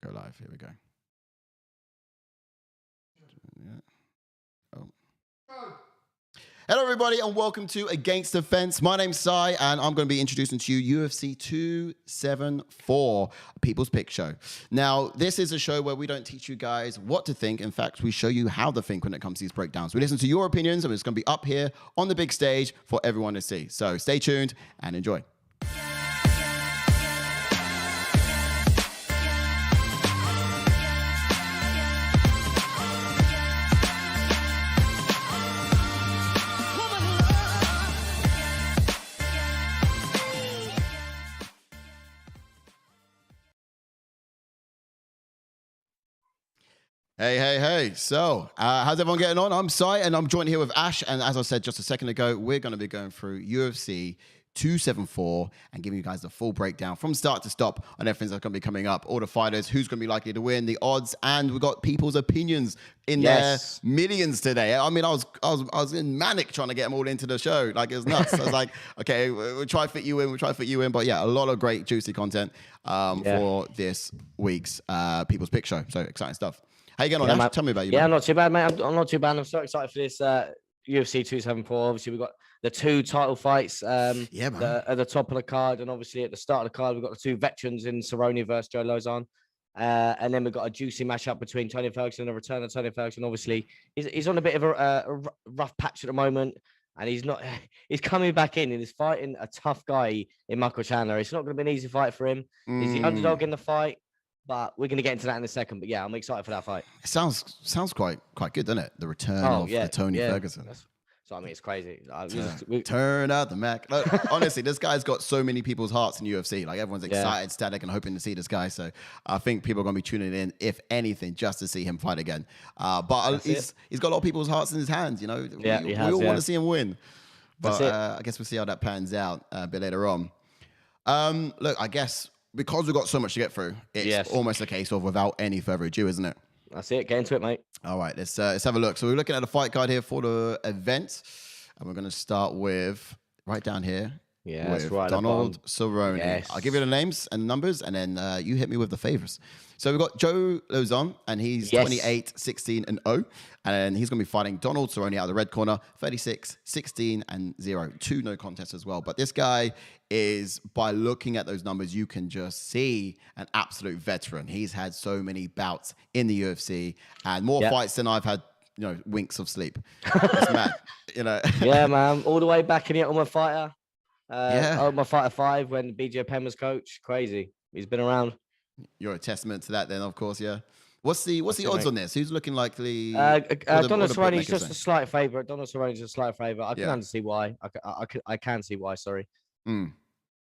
Go live. Here we go. Yeah. Oh. Hello, everybody, and welcome to Against the Fence. My name's Sai, and I'm going to be introducing to you UFC 274, People's Pick Show. Now, this is a show where we don't teach you guys what to think. In fact, we show you how to think when it comes to these breakdowns. We listen to your opinions, and it's going to be up here on the big stage for everyone to see. So stay tuned and enjoy. Hey. So, how's everyone getting on? I'm Sai, and I'm joined here with Ash. And as I said just a second ago, we're going to be going through UFC 274 and giving you guys the full breakdown from start to stop on everything that's going to be coming up. All the fighters, who's going to be likely to win, the odds, and we've got people's opinions in their millions today. I mean, I was in manic trying to get them all into the show. Like, it was nuts. I was like, okay, we'll try to fit you in. But yeah, a lot of great, juicy content for this week's People's Pick Show. So exciting stuff. How you getting on, Ash? Tell me about you. Yeah, I'm not too bad, mate. I'm not too bad. I'm so excited for this UFC 274. Obviously, we've got the two title fights at the top of the card. And obviously, at the start of the card, we've got the two veterans in Cerrone versus Joe Lauzon. And then we've got a juicy matchup between Tony Ferguson and the return of Tony Ferguson. Obviously, he's on a bit of a rough patch at the moment. And he's coming back in and he's fighting a tough guy in Michael Chandler. It's not going to be an easy fight for him. He's the underdog in the fight. But we're going to get into that in a second. But yeah, I'm excited for that fight. It sounds quite good, doesn't it? The return of the Tony Ferguson. So I mean, it's crazy. Turn out the Mac. Like, honestly, this guy's got so many people's hearts in UFC. Like, everyone's excited, ecstatic, and hoping to see this guy. So I think people are going to be tuning in, if anything, just to see him fight again. But he's got a lot of people's hearts in his hands. You know, we all want to see him win. But I guess we'll see how that pans out a bit later on. Look, I guess, because we've got so much to get through, it's almost a case of without any further ado, isn't it? That's it. Get into it, mate. All right, let's have a look. So we're looking at the fight card here for the event, and we're going to start with right down here. Yeah, that's right. Donald Cerrone. Yes. I'll give you the names and numbers, and then you hit me with the favors. So we've got Joe Lauzon, and he's 28, 16, and 0. And he's going to be fighting Donald Cerrone out of the red corner, 36, 16, and 0. 2 no contests as well. But this guy is, by looking at those numbers, you can just see an absolute veteran. He's had so many bouts in the UFC and more fights than I've had, winks of sleep. It's mad, Yeah, man. All the way back in the Ultimate Fighter. Ultimate Fighter 5 when BJ Penn was coach. Crazy. He's been around. You're a testament to that then, of course, yeah. What's the odds on this? Who's looking likely? Donald Cerrone's just a slight favorite. Donald Cerrone's a slight favorite. I can see why. I can see why, sorry.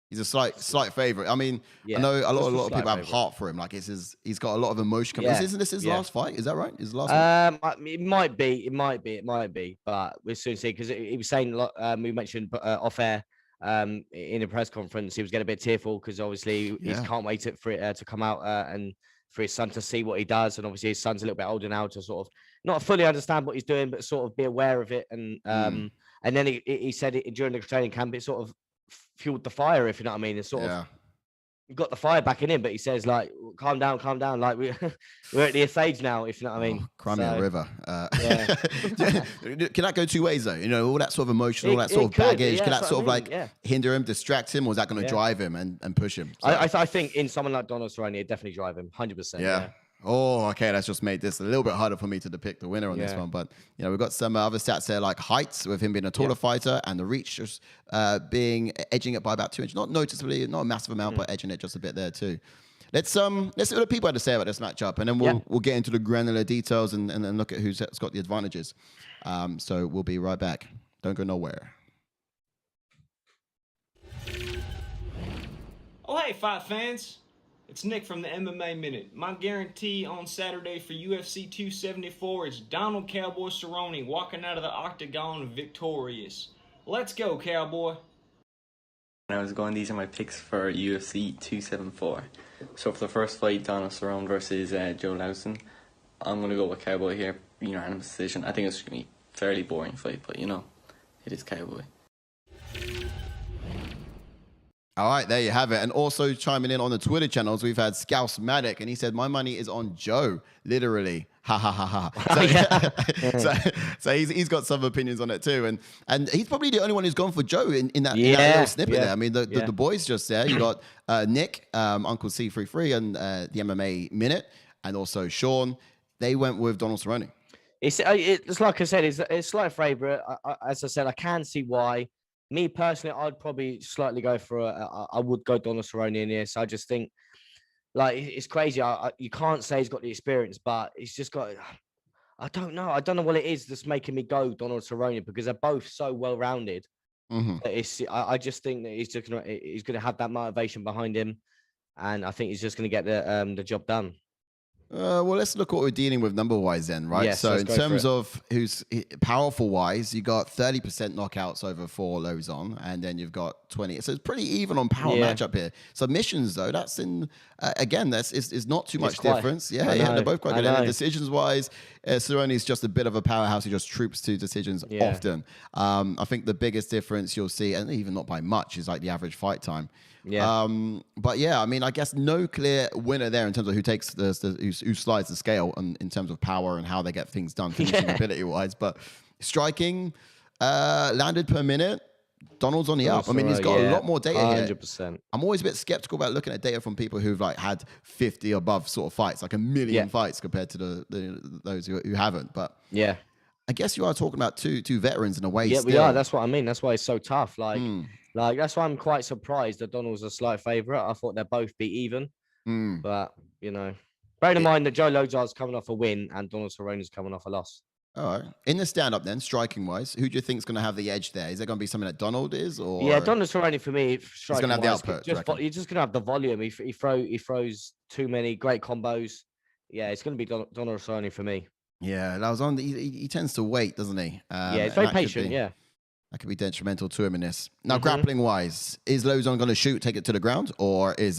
He's a slight favorite. I mean, I know a lot of people have heart for him. Like, he's got a lot of emotion coming. Isn't this his last fight? Is that right? His last fight? It might be, but we'll soon see, because he was saying, we mentioned off air, in a press conference, he was getting a bit tearful because obviously he can't wait for it to come out and for his son to see what he does. And obviously his son's a little bit older now to sort of not fully understand what he's doing, but sort of be aware of it. And then he said it during the training camp, it sort of fueled the fire, if you know what I mean. It's sort of got the fire back in him, but he says, like, calm down. Like, we're at this age now, if you know what I mean. Cry me a river. Can that go two ways, though? All that sort of emotion, all that sort of baggage, can that sort of hinder him, distract him, or is that going to drive him and push him? So, I think in someone like Donald Cerrone, it'd definitely drive him, 100%. Yeah. Oh, okay. That's just made this a little bit harder for me to depict the winner on this one. But, we've got some other stats there, like heights, with him being a taller fighter, and the reach just edging it by about 2 inches. Not noticeably, not a massive amount, but edging it just a bit there too. Let's see what the people had to say about this matchup, and then we'll get into the granular details and look at who's got the advantages. So we'll be right back. Don't go nowhere. Oh, hey, fight fans. It's Nick from the MMA Minute. My guarantee on Saturday for UFC 274 is Donald Cowboy Cerrone walking out of the octagon victorious. Let's go, Cowboy. When I was going, these are my picks for UFC 274. So for the first fight, Donald Cerrone versus Joe Lauzon, I'm going to go with Cowboy here, unanimous decision. I think it's going to be a fairly boring fight, but it is Cowboy. All right, there you have it. And also chiming in on the Twitter channels, we've had Scouse Maddock, and he said, "My money is on Joe, literally." Ha ha ha ha. So he's got some opinions on it too, and he's probably the only one who's gone for Joe in that little snippet there. I mean, the boys just there. You got Nick, Uncle C33, and the MMA Minute, and also Sean. They went with Donald Cerrone. It's like I said, it's slight favorite. As I said, I can see why. Me personally, I'd probably slightly go for I would go Donald Cerrone in this. I just think, like, it's crazy. You can't say he's got the experience, but he's just got. I don't know. I don't know what it is that's making me go Donald Cerrone, because they're both so well rounded. I just think that he's gonna have that motivation behind him, and I think he's just gonna get the job done. Well, let's look at what we're dealing with number-wise then, right? Yes, so in terms of who's powerful-wise, you got 30% knockouts over for LAUZON, and then you've got 20. So it's pretty even on power matchup here. Submissions, though, that's in, again, it's not too much difference. Yeah, they're both quite good. And decisions-wise, Cerrone's just a bit of a powerhouse. He just troops to decisions often. I think the biggest difference you'll see, and even not by much, is like the average fight time. But yeah, I mean, I guess no clear winner there in terms of who takes who slides the scale in terms of power and how they get things done, finishing ability wise. But striking, landed per minute, Donald's on the up. I mean, he's got a lot more data 100%. Here. I'm always a bit skeptical about looking at data from people who've like had 50 above sort of fights, like a million fights compared to those who haven't. But yeah, I guess you are talking about two veterans in a way. Yeah, we are. That's what I mean. That's why it's so tough. Like that's why I'm quite surprised that Donald's a slight favorite. I thought they'd both be even, but you know, bear in mind that Joe LAUZON's coming off a win and Donald Cerrone's coming off a loss. All right. In the stand-up then, striking-wise, who do you think is going to have the edge there? Is it going to be something that Donald is? Or yeah, Donald Cerrone for me, he's going to have the output. He's just going to have the volume. He throws too many great combos. Yeah, it's going to be Donald Cerrone for me. Yeah, LAUZON, he tends to wait, doesn't he? Yeah, he's very patient, That could be detrimental to him in this. Now, grappling-wise, is LAUZON going to take it to the ground, or is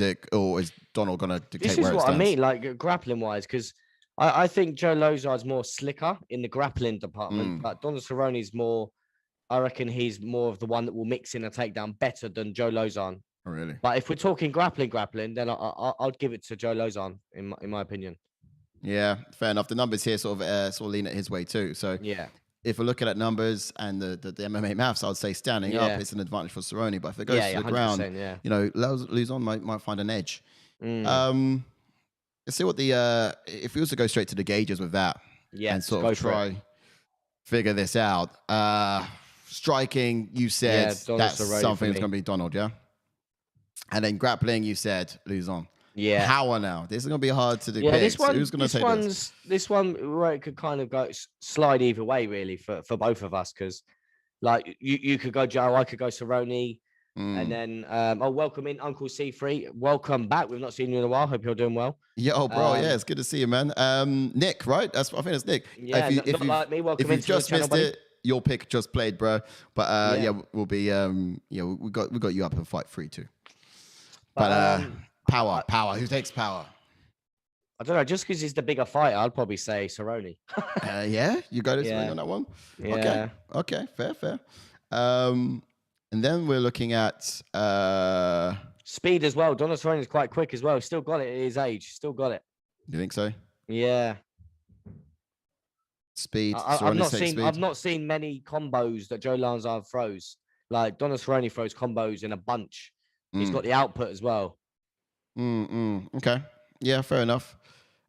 Donald going to dictate where it stands? This is what I mean, like grappling-wise, because I think Joe LAUZON is more slicker in the grappling department, but Donald Cerrone is more. I reckon he's more of the one that will mix in a takedown better than Joe LAUZON. Oh, really? But if we're talking grappling, then I'd give it to Joe LAUZON in my opinion. Yeah, fair enough. The numbers here sort of lean at his way too. So yeah. If we're looking at numbers and the MMA maths, I would say standing up, it's an advantage for Cerrone. But if it goes to the ground, you know, LAUZON might find an edge. Let's see what if we also go straight to the gauges with that, and sort of try figure this out. Striking, you said that's something that's going to be Donald, yeah? And then grappling, you said LAUZON. Yeah. Power now. This is going to be hard to depict. Yeah, this one, who's going to take this? This one where it could kind of go slide either way, really, for both of us. Because, like, you could go Joe, I could go Cerrone. And then, welcome in Uncle C3. Welcome back. We've not seen you in a while. Hope you're doing well. Yeah, bro. It's good to see you, man. Nick, right? I think it's Nick. Yeah, if you like me, welcome if you just missed it, your pick just played, bro. But we'll be we got you up in fight 3 too. But power. Who takes power? I don't know. Just because he's the bigger fighter, I'd probably say Cerrone. Yeah, you go to Cerrone on that one. Yeah. Okay. Fair. And then we're looking at speed as well. Donald Cerrone is quite quick as well. Still got it at his age. Still got it. You think so? Yeah. Speed. I've not seen many combos that Joe LAUZON throws. Like Donald Cerrone throws combos in a bunch. He's got the output as well. Okay. Yeah, fair enough.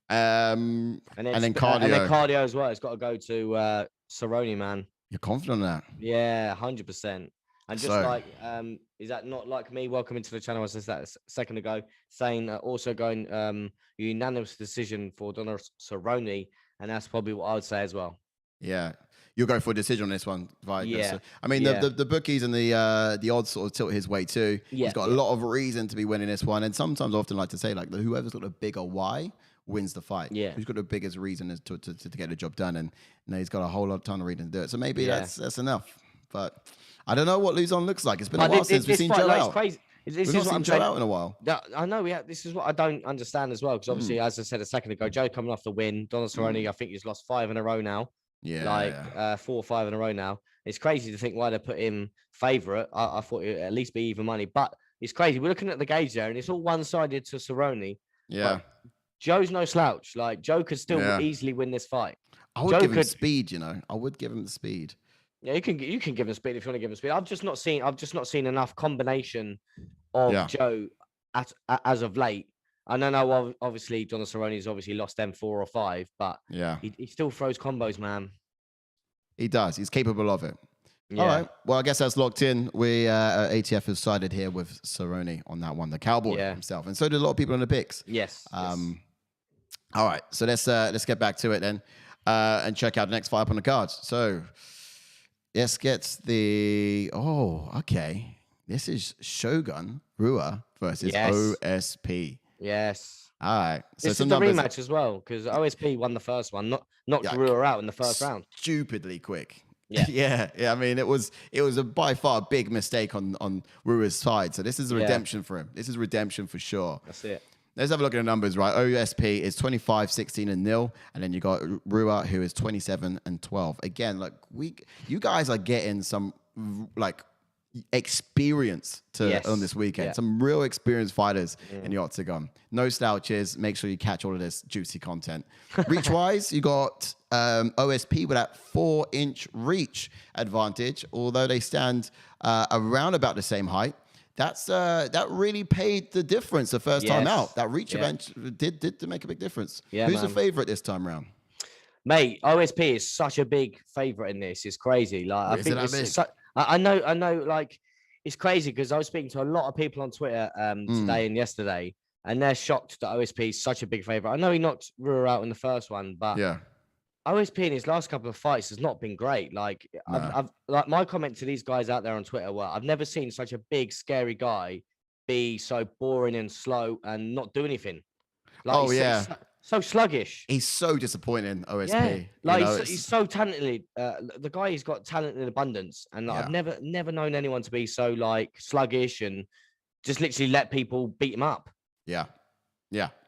And then cardio. And then cardio as well. It's got to go to Cerrone, man. You're confident on that? Yeah, 100%. And just is that not like me? Welcome into the channel. I said that a second ago, saying also going unanimous decision for Donald Cerrone, and that's probably what I would say as well. Yeah, you'll go for a decision on this one, right? Yeah. So, I mean, the bookies and the odds sort of tilt his way too. Yeah. He's got a lot of reason to be winning this one, and sometimes I often like to say like whoever's got a bigger why wins the fight. Yeah. Who's got the biggest reason is to get the job done, and he's got a whole ton of reason to do it. So maybe that's enough, but. I don't know what LAUZON looks like. It's been a while since we've seen Joe out. Crazy. We've not seen Joe out in a while. I know. This is what I don't understand as well. Because obviously, as I said a second ago, Joe coming off the win. Donald Cerrone, I think he's lost 5 in a row now. Yeah. 4 or 5 in a row now. It's crazy to think why they put him favourite. I thought it would at least be even money. But it's crazy. We're looking at the gauge there, and it's all one-sided to Cerrone. Yeah. Joe's no slouch. Like Joe could still easily win this fight. I would give him speed, you know. I would give him the speed. Yeah, you can give him speed if you want to give him speed. I've just not seen enough combination of Joe as of late. I don't know. Obviously, John Cerrone's obviously lost them 4 or 5, but he still throws combos, man. He does. He's capable of it. Yeah. All right. Well, I guess that's locked in. We ATF has sided here with Cerrone on that one, the cowboy himself, and so did a lot of people in the picks. Yes. All right. So let's get back to it then, and check out the next fight up on the cards. So let's get the. Oh, okay. This is Shogun Rua versus OSP. Yes. All right. So this is the rematch as well because OSP won the first one, knocked Rua out in the first round. Stupidly quick. Yeah. I mean, it was by far a big mistake on Rua's side. So this is a redemption for him. This is redemption for sure. That's it. Let's have a look at the numbers, right? OSP is 25, 16, and 0. And then you got Rua, who is 27 and 12. Again, like you guys are getting some like experience on this weekend. Some real experienced fighters in the octagon. No slouches. Make sure you catch all of this juicy content. Reach-wise, you got OSP with that 4-inch reach advantage, although they stand around about the same height. That really paid the difference the first time out. That reach event did make a big difference. Who's the favorite this time around? Mate, OSP is such a big favorite in this. It's crazy. Like I know. Like it's crazy because I was speaking to a lot of people on Twitter today and yesterday, and they're shocked that OSP is such a big favorite. I know he knocked Rua out in the first one, but OSP in his last couple of fights has not been great. Like I've like my comment to these guys out there on Twitter were, I've never seen such a big, scary guy be so boring and slow and not do anything. Like, so sluggish. He's so disappointing, OSP. Yeah. Like he's so talented. The guy, he's got talent in abundance, and I've never known anyone to be so like sluggish and just literally let people beat him up. Yeah.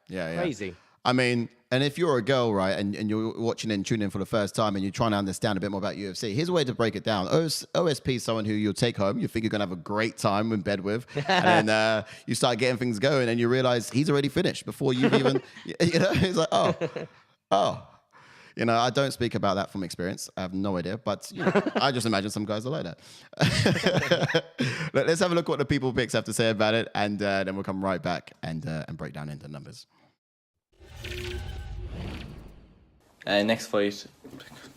Crazy. I mean, and if you're a girl, right, and you're watching and tuning in for the first time and you're trying to understand a bit more about UFC, here's a way to break it down. OSP is someone who you'll take home, you think you're going to have a great time in bed with, and then you start getting things going and you realize he's already finished before you've even, he's like, oh. You know, I don't speak about that from experience. I have no idea, but I just imagine some guys are like that. Let's have a look at what the people picks have to say about it, and then we'll come right back and break down into numbers. Next fight,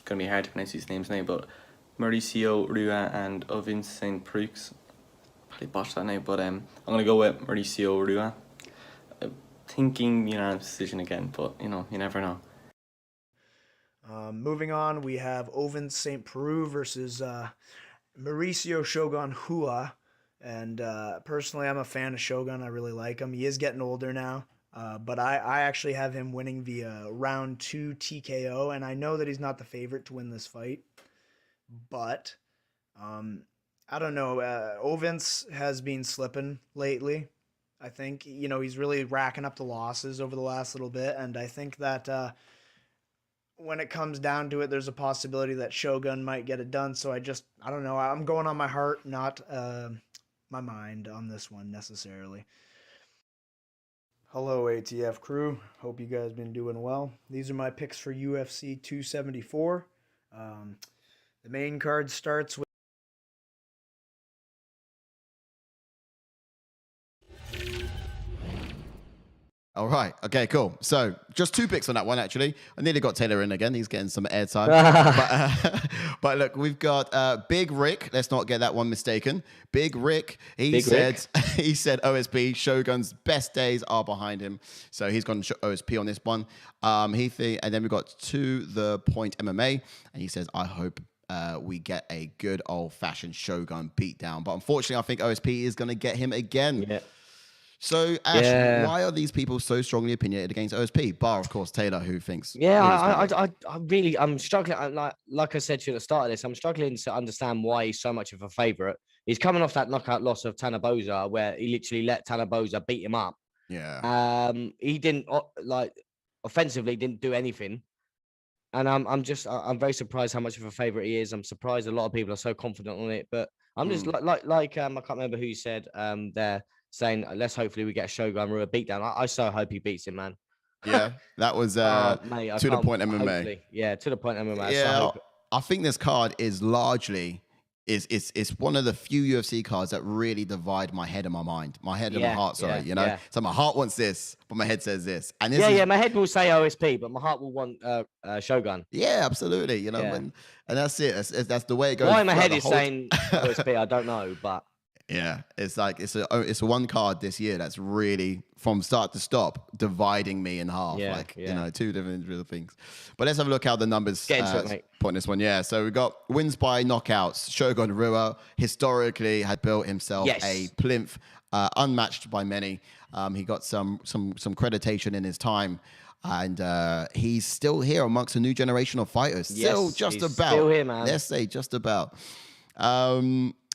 gonna be hard to pronounce these names now, but Mauricio Rua and OVINCE PREUX. Probably botched that now, but I'm gonna go with Mauricio Rua. Thinking unanimous decision again, but you never know. Moving on, we have OVINCE St. Peru versus Mauricio Shogun Rua. And personally, I'm a fan of Shogun. I really like him. He is getting older now. But I actually have him winning via round 2 TKO. And I know that he's not the favorite to win this fight. But I don't know. OVINCE has been slipping lately. I think, he's really racking up the losses over the last little bit. And I think that when it comes down to it, there's a possibility that Shogun might get it done. So I don't know. I'm going on my heart, not my mind on this one necessarily. Hello, ATF crew. Hope you guys been doing well. These are my picks for UFC 274. The main card starts with All right. Okay, cool. So just 2 picks on that one, actually. I nearly got Taylor in again. He's getting some airtime. but look, we've got Big Rick. Let's not get that one mistaken. Big Rick. He said OSP, Shogun's best days are behind him. So he's gone OSP on this one. And then we've got To The Point MMA. And he says, I hope we get a good old-fashioned Shogun beatdown. But unfortunately, I think OSP is going to get him again. Yeah. So, Ash, why are these people so strongly opinionated against OSP? Bar, of course, Taylor, who thinks... I'm struggling. Like I said to you at the start of this, I'm struggling to understand why he's so much of a favourite. He's coming off that knockout loss of Tanabosa, where he literally let Tanabosa beat him up. Yeah. He didn't, offensively, didn't do anything. And I'm very surprised how much of a favourite he is. I'm surprised a lot of people are so confident on it. But I'm just I can't remember who you said there. saying, let's hopefully we get a Shogun Rua beatdown. I so hope he beats him, man. Yeah, that was Mate, to the point MMA. Hopefully. Yeah, to the point MMA. Yeah, So I think this card is largely it's one of the few UFC cards that really divide my head and my mind, my head and my heart. Sorry, you know. Yeah. So my heart wants this, but my head says this. And this yeah, my head will say OSP, but my heart will want Shogun. Yeah, absolutely. You know, and that's it. That's the way it goes. Why my head is saying OSP, I don't know, but. Yeah, it's like it's a one card this year that's really from start to stop dividing me in half. You know, two different real things. But let's have a look how the numbers point this one. Yeah, so we got wins by knockouts. Shogun Rua historically had built himself a plinth, unmatched by many. He got some creditation in his time. And he's still here amongst a new generation of fighters. Still still here, man. Let's say just about.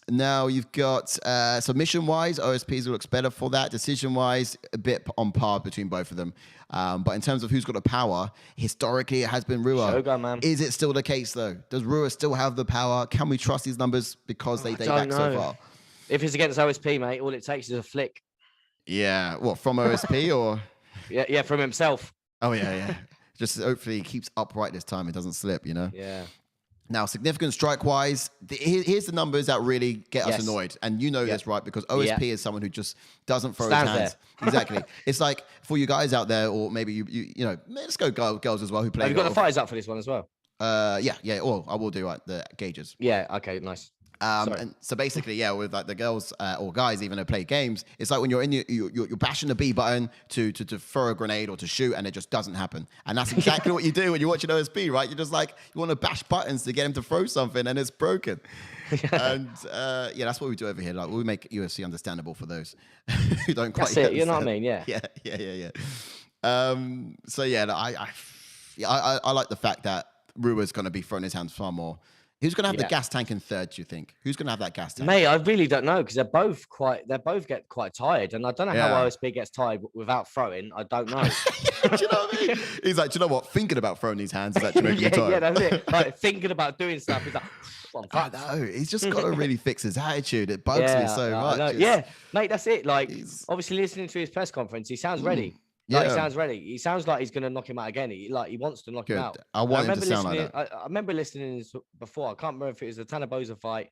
Now you've got submission-wise, OSP's looks better for that. Decision-wise, a bit on par between both of them. But in terms of who's got the power, historically it has been Rua. Shogun, man. Is it still the case though? Does Rua still have the power? Can we trust these numbers because they date back so far? If it's against OSP, mate, all it takes is a flick. Yeah, what, from OSP or? Yeah, from himself. Oh yeah. Just hopefully he keeps upright this time. It doesn't slip, you know? Yeah. Now, significant strike-wise, here's the numbers that really get us annoyed. And you know this, right? Because OSP is someone who just doesn't throw his hands. Exactly. It's like, for you guys out there, or maybe you know, let's go girls as well who play. Have you got the fighters up for this one as well? Yeah. Well, I will do the gauges. Yeah, okay, nice. And so basically, with like the girls or guys even who play games, it's like when you're in you're bashing the B button to throw a grenade or to shoot, and it just doesn't happen. And that's exactly what you do when you're watching OSP, right? You're just like you want to bash buttons to get him to throw something, and it's broken. And that's what we do over here. Like we make UFC understandable for those who don't quite. That's it. You know what I mean? Yeah. Yeah. So I like the fact that Rua's going to be throwing his hands far more. Who's going to have the gas tank in third, do you think? Who's going to have that gas tank? Mate, I really don't know because they both get quite tired. And I don't know how OSP gets tired without throwing. I don't know. Do you know what I mean? He's like, do you know what? Thinking about throwing these hands is actually making me tired. Yeah, that's it. Like, thinking about doing stuff. He's like, I know. He's just got to really fix his attitude. It bugs me so much. Yeah, mate, that's it. Like, obviously listening to his press conference, he sounds ready. He sounds ready. He sounds like he's going to knock him out again. He wants to knock him out. I want him to sound like that. I remember listening before. I can't remember if it was the Tanabosa fight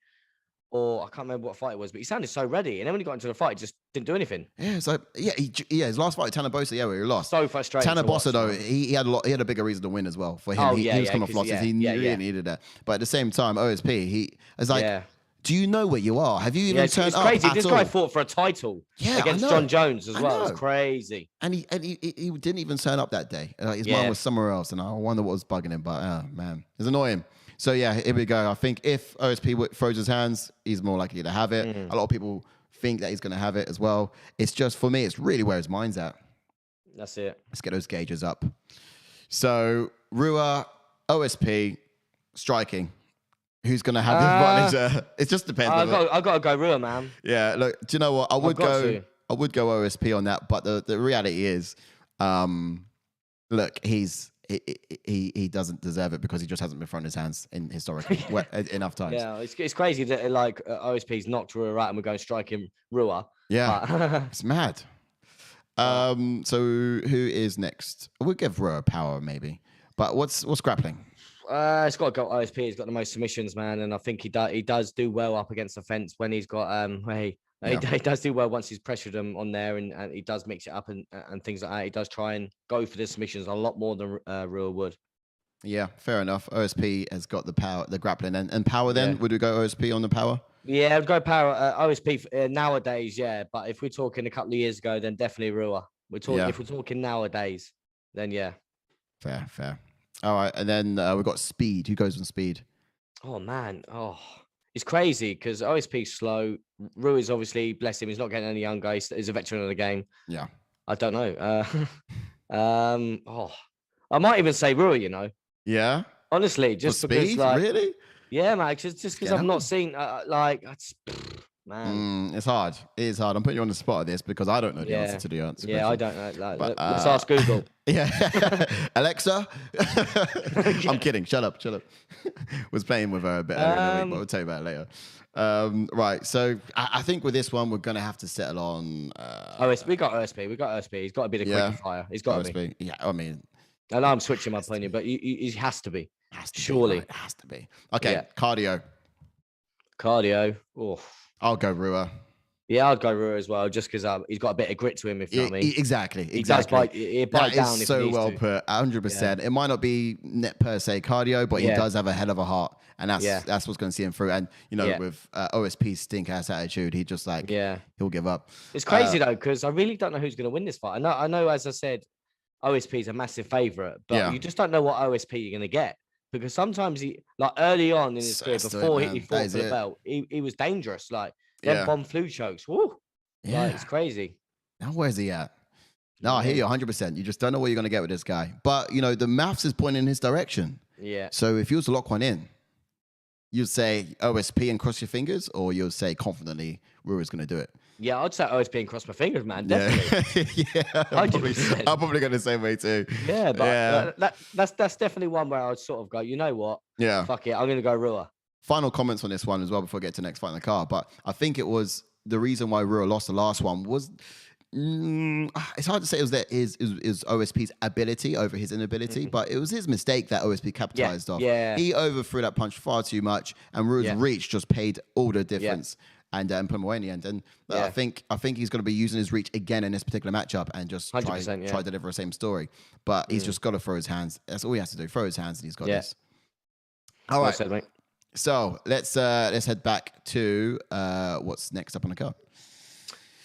or I can't remember what fight it was, but he sounded so ready. And then when he got into the fight, he just didn't do anything. Yeah, so his last fight, Tanabosa, where he lost. So frustrating. Tanabosa, though, he had a bigger reason to win as well. For him, he was coming off losses. He really needed that. But at the same time, OSP, he was like, do you know where you are? Have you even turned up? It's crazy. This guy fought for a title against John Jones as well. It's crazy. And he didn't even turn up that day. His mind was somewhere else, and I wonder what was bugging him. But man, it's annoying. So here we go. I think if OSP throws his hands, he's more likely to have it. A lot of people think that he's going to have it as well. It's just for me, it's really where his mind's at. That's it. Let's get those gauges up. So Rua, OSP, striking. Who's going to have the advantage? It just depends. I've got to go Rua, man. Yeah, look, do you know what? I would go OSP on that, but the reality is, look, he doesn't deserve it because he just hasn't been throwing his hands in historically enough times. Yeah, it's crazy that OSP's knocked Rua out and we're going striking Rua. Yeah, it's mad. So who is next? We'll give Rua power maybe, but what's grappling? It's got to go OSP. He's got the most submissions, man, and I think he does do well up against the fence when he's got he does do well once he's pressured him on there, and he does mix it up and things like that. He does try and go for the submissions a lot more than Rua would. Yeah, fair enough. OSP has got the power, the grappling, and power. Then would we go OSP on the power? Yeah, I'd go power. OSP nowadays, but if we're talking a couple of years ago, then definitely Rua. If we're talking nowadays, then fair. All right, and then we've got speed. Who goes on speed? Oh, man. Oh, it's crazy because OSP's slow. Rua is obviously, bless him, he's not getting any younger. He's a veteran of the game. Yeah. I don't know. I might even say Rua, you know. Yeah? Honestly, just for because, speed? Really? Yeah, man, just because I've not seen, Man. It's hard. It is hard. I'm putting you on the spot of this because I don't know the answer to the answer. Yeah, I question. don't know. But, Let's ask Google. Yeah. Alexa? I'm kidding. Shut up. Was playing with her a bit earlier in the week, but we'll tell you about it later. Right. So I think with this one, we're going to have to settle on... OSP. We got OSP. He's got to be the quicker fire. He's got to be. Yeah, I mean... I know I'm switching my opinion, but he has to be. Surely. It has to be. Okay, cardio. Cardio. Oh. I'll go Rua. Yeah, I'd go Rua as well, just because he's got a bit of grit to him, if you know what I mean. Exactly. He does bite down if so he needs well to. put, 100%. It might not be net per se cardio, but he does have a hell of a heart, and that's what's going to see him through. And you know, with OSP's stink ass attitude, he just like he'll give up. It's crazy though, because I really don't know who's going to win this fight. I know, as I said, OSP is a massive favorite, but you just don't know what OSP you're going to get. Because sometimes he, like early on in his career, before he fought for the belt, he was dangerous. Like them bomb flu chokes. Woo! Yeah, like, it's crazy. Now where's he at? No, I hear you 100%. You just don't know what you're going to get with this guy. But you know the maths is pointing in his direction. Yeah. So if you was to lock one in, you'd say OSP and cross your fingers, or you'll say confidently Rua's going to do it. Yeah, I'd say OSP and cross my fingers, man. Definitely. I'm probably going the same way too. Yeah, but that's definitely one where I'd sort of go, you know what? Yeah. Fuck it, I'm going to go Rua. Final comments on this one as well before I get to the next fight in the car. But I think it was the reason why Rua lost the last one was it's hard to say it was that is OSP's ability over his inability, but it was his mistake that OSP capitalized off. Yeah. He overthrew that punch far too much, and Rua's reach just paid all the difference. And put him away in the end. And I think he's going to be using his reach again in this particular matchup and just try to deliver the same story. But he's just got to throw his hands. That's all he has to do. Throw his hands, and he's got this. All right. Said, mate. So let's head back to what's next up on the card.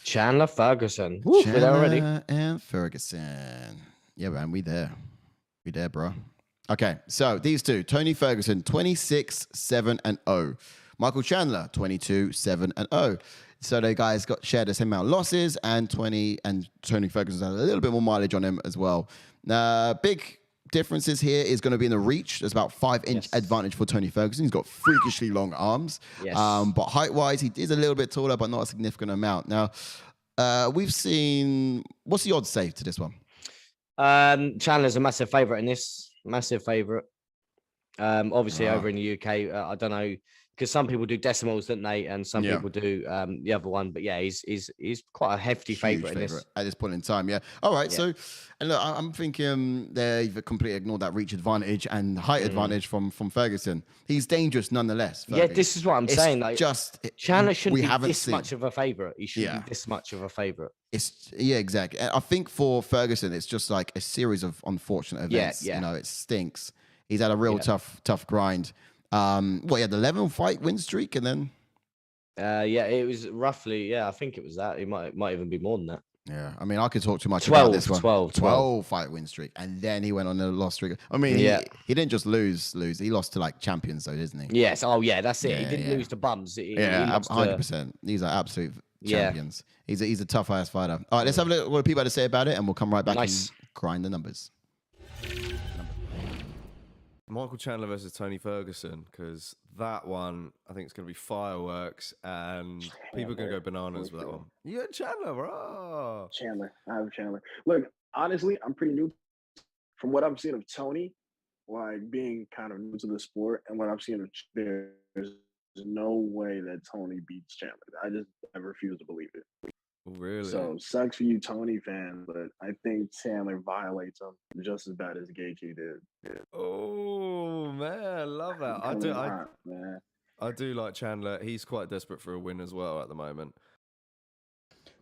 Chandler Ferguson. Woo, we're there already. And Ferguson. Yeah, man, we there, bro. Okay, so these two, Tony Ferguson, 26-7-0. Michael Chandler, 22-7-0. So they guys shared the same amount of losses, and Tony Ferguson had a little bit more mileage on him as well. Big differences here is going to be in the reach. There's about 5-inch advantage for Tony Ferguson. He's got freakishly long arms. Yes. But height-wise, he is a little bit taller, but not a significant amount. Now, we've seen... What's the odds say to this one? Chandler's a massive favourite in this. Massive favourite. Obviously, over in the UK, I don't know... Because some people do decimals, don't they? And some people do the other one. But yeah, he's quite a hefty favourite in this. At this point in time, yeah. All right, so and look, I'm thinking they've completely ignored that reach advantage and height advantage from Ferguson. He's dangerous nonetheless. Yeah, this is what I'm saying. Like, Chandler shouldn't be this much of a favourite. He shouldn't be this much of a favourite. Exactly. I think for Ferguson, it's just like a series of unfortunate events. You know, it stinks. He's had a real tough grind. He had the 11 fight win streak, and then it was roughly, I think it was that. It might even be more than that. Yeah, I mean, I could talk too much about this one. 12 fight win streak, and then he went on a loss streak. I mean, he didn't just lose. He lost to like champions, though, didn't he? Yes. Oh, yeah, that's it. He didn't lose to bums. He 100%. These are absolute champions. He's a tough ass fighter. All right, let's have a look what people had to say about it, and we'll come right back and grind the numbers. Michael Chandler versus Tony Ferguson, because that one, I think it's going to be fireworks, and people are going to go bananas with that one. You had Chandler, bro. Chandler. I have Chandler. Look, honestly, I'm pretty new. From what I'm seeing of Tony, like being kind of new to the sport, and what I'm seeing of there's no way that Tony beats Chandler. I refuse to believe it. Really? So sucks for you, Tony fans, but I think Chandler violates him just as bad as Gaethje did. Oh man, love that. I do like Chandler. He's quite desperate for a win as well at the moment.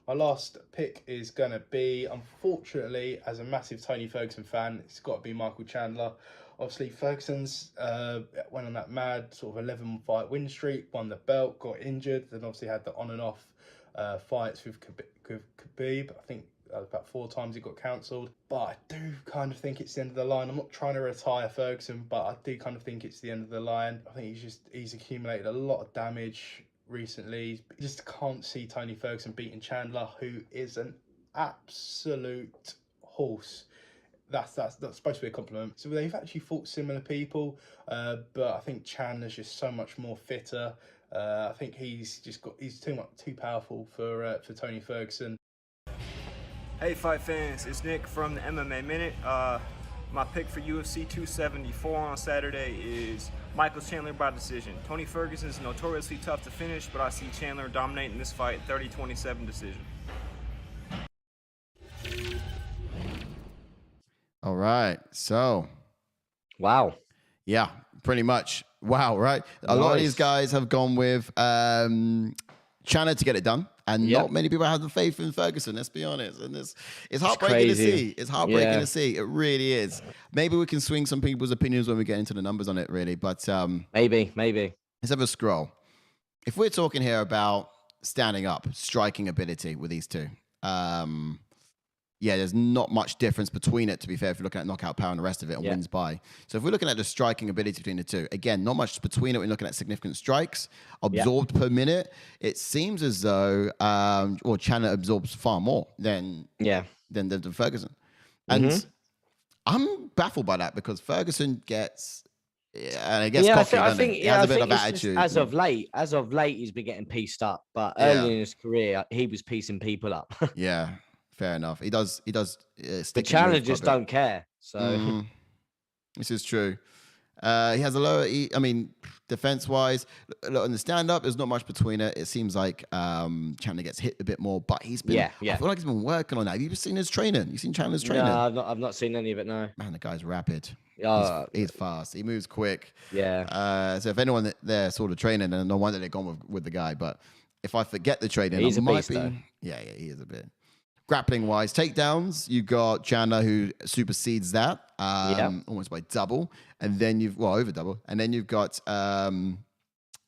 My last pick is going to be, unfortunately, as a massive Tony Ferguson fan, it's got to be Michael Chandler. Obviously, Ferguson's went on that mad sort of 11 fight win streak, won the belt, got injured, then obviously had the on and off fights with Khabib. I think about 4 times he got cancelled. But I do kind of think it's the end of the line. I'm not trying to retire Ferguson, but I do kind of think it's the end of the line. I think he's accumulated a lot of damage recently. You just can't see Tony Ferguson beating Chandler, who is an absolute horse. That's supposed to be a compliment. So they've actually fought similar people, but I think Chandler's just so much more fitter. I think he's too powerful for Tony Ferguson. Hey fight fans, it's Nick from the MMA Minute. My pick for UFC 274 on Saturday is Michael Chandler by decision. Tony Ferguson is notoriously tough to finish, but I see Chandler dominating this fight 30-27 decision. All right. So, Wow. yeah, pretty much. Wow, right? A lot of these guys have gone with Chandler to get it done. And not many people have the faith in Ferguson, let's be honest. And it's heartbreaking to see. It's heartbreaking to see. It really is. Maybe we can swing some people's opinions when we get into the numbers on it, really. But maybe. Let's have a scroll. If we're talking here about standing up, striking ability with these two, there's not much difference between it, to be fair, if you're looking at knockout power and the rest of it and wins by. So if we're looking at the striking ability between the two, again, not much between it. We're looking at significant strikes absorbed per minute. It seems as though, Chandler absorbs far more than Ferguson. And I'm baffled by that because Ferguson gets, cocky, I think he has a bit of attitude. As of late, he's been getting pieced up. But early in his career, he was piecing people up. Yeah. Fair enough. He does. The Chandler just don't care. So this is true. He has a lower. Defense-wise, look, on the stand-up, there's not much between it. It seems like Chandler gets hit a bit more, but he's been. I feel like he's been working on that. Have you seen his training? You seen Chandler's training? No, I've not seen any of it. No. Man, the guy's rapid. He's fast. He moves quick. Yeah. So if anyone there saw the training, then no wonder they're gone with the guy. But if I forget the training, he's I a might beast, be. though. Yeah, he is a bit. Grappling wise, takedowns, you got Chandler who supersedes that almost by double, and then over double, and then you've got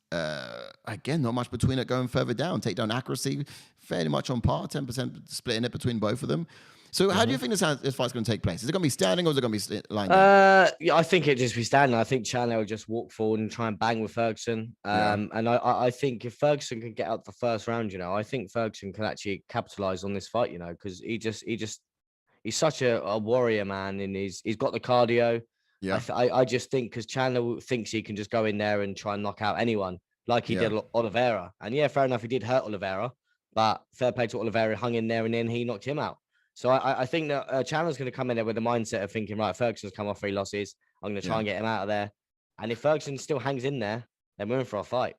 again, not much between it going further down. Takedown accuracy fairly much on par, 10% splitting it between both of them. So how do you think this fight's going to take place? Is it going to be standing or is it going to be lying down? I think it'll just be standing. I think Chandler will just walk forward and try and bang with Ferguson. And I think if Ferguson can get out the first round, I think Ferguson can actually capitalize on this fight, because he's such a warrior, man, and he's got the cardio. Yeah. I just think because Chandler thinks he can just go in there and try and knock out anyone like he did Oliveira. And fair enough, he did hurt Oliveira, but fair play to Oliveira, hung in there and then he knocked him out. So I think that Chandler's going to come in there with the mindset of thinking, right, Ferguson's come off 3 losses. I'm going to try and get him out of there. And if Ferguson still hangs in there, then we're in for a fight.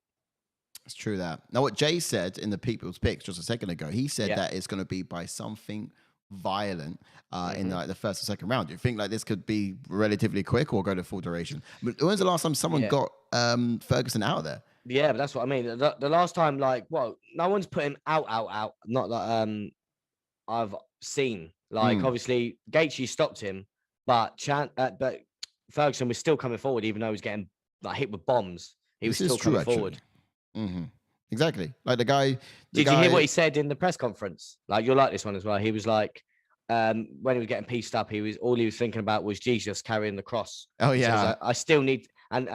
It's true that. Now, what Jay said in the People's Picks just a second ago, he said that it's going to be by something violent in the first or second round. Do you think like this could be relatively quick or go to full duration? But when's the last time someone got Ferguson out of there? Yeah, but that's what I mean. The last time, no one's put him out. Not that I've seen. Obviously, Gaethje stopped him, but Ferguson was still coming forward, even though he was getting hit with bombs. He was still coming forward. Mm-hmm. Exactly. Like the guy. Did you hear what he said in the press conference? You'll like this one as well. He was like, when he was getting pieced up, all he was thinking about was Jesus carrying the cross. Oh yeah. So I still need and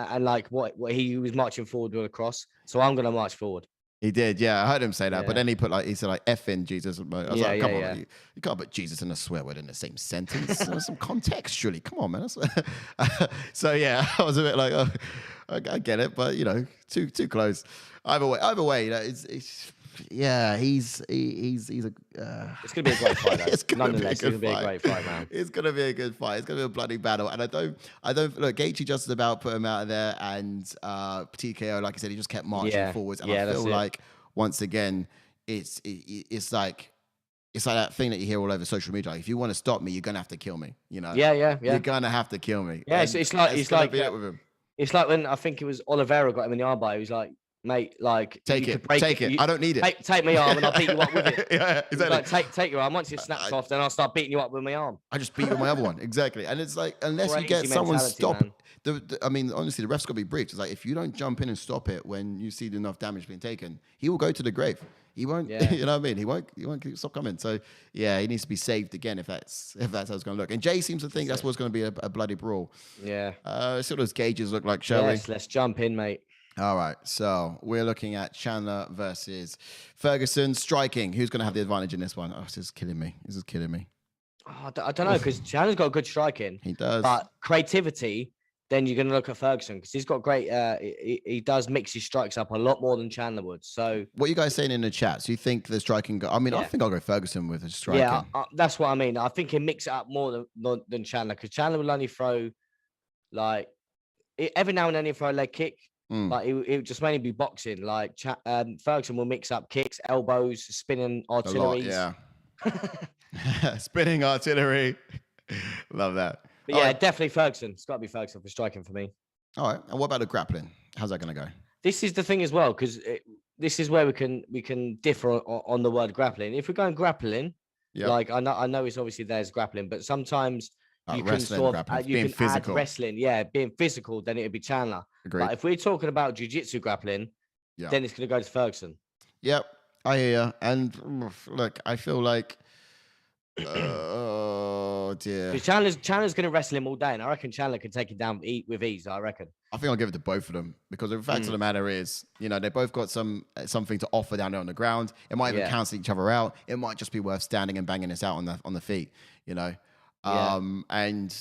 what he was marching forward with a cross. So I'm gonna march forward. He did, yeah. I heard him say that, but then he said F in Jesus. I was like, come on, you can't put Jesus and a swear word in the same sentence. There's some context, surely. Come on, man. So yeah, I was a bit like, oh, I get it, but too close. Either way, he's a. It's gonna be a great fight. Though. It's gonna be a great fight, man. It's gonna be a good fight. It's gonna be a bloody battle, and I don't look. Gaethje just about put him out of there, and TKO, like I said, he just kept marching forwards, and I feel like once again, it's like that thing that you hear all over social media. Like, if you want to stop me, you're gonna have to kill me. Yeah. You're gonna have to kill me. Yeah, it's like with him. It's like when I think it was Oliveira got him in the armbar. He was like, mate, take it. I don't need it. Take my arm and I'll beat you up with it. Yeah, exactly. Take your arm. Once it snaps off, then I'll start beating you up with my arm. I just beat you with my other one. Exactly. And it's like, unless you get someone stop. Honestly, the ref's got to be briefed. It's like, if you don't jump in and stop it when you see enough damage being taken, he will go to the grave. He won't. You know what I mean? He won't stop coming. So yeah, he needs to be saved again if that's how it's going to look. And Jay seems to think that's what's going to be a bloody brawl. Yeah. See what those gauges look like, shall we? Let's jump in, mate. All right, so we're looking at Chandler versus Ferguson. Striking. Who's going to have the advantage in this one? Oh, this is killing me. Oh, I don't know, because Chandler's got good striking. He does. But creativity, then you're going to look at Ferguson because he's got great. He does mix his strikes up a lot more than Chandler would. So, what are you guys saying in the chat? So you think the striking? I mean, I think I'll go Ferguson with the striking. Yeah, that's what I mean. I think he mix it up more than Chandler because Chandler will only throw like every now and then he'll throw a leg kick. But it would just mainly be boxing. Like Ferguson will mix up kicks, elbows, spinning artilleries. Yeah. Spinning artillery. Love that. But yeah, definitely Ferguson. It's got to be Ferguson for striking for me. All right. And what about the grappling? How's that going to go? This is the thing as well, because this is where we can differ on the word grappling. If we're going grappling, like I know it's obviously there's grappling, but sometimes you can sort of you can add wrestling, being physical, then it'd be Chandler. Agreed. But if we're talking about jiu-jitsu grappling, then it's going to go to Ferguson. Yep, I hear you. And look, I feel like, oh dear. Because Chandler's going to wrestle him all day, and I reckon Chandler can take it down with ease. I reckon. I think I'll give it to both of them because the fact of the matter is, you know, they both got something to offer down there on the ground. It might even cancel each other out. It might just be worth standing and banging this out on the feet, you know. And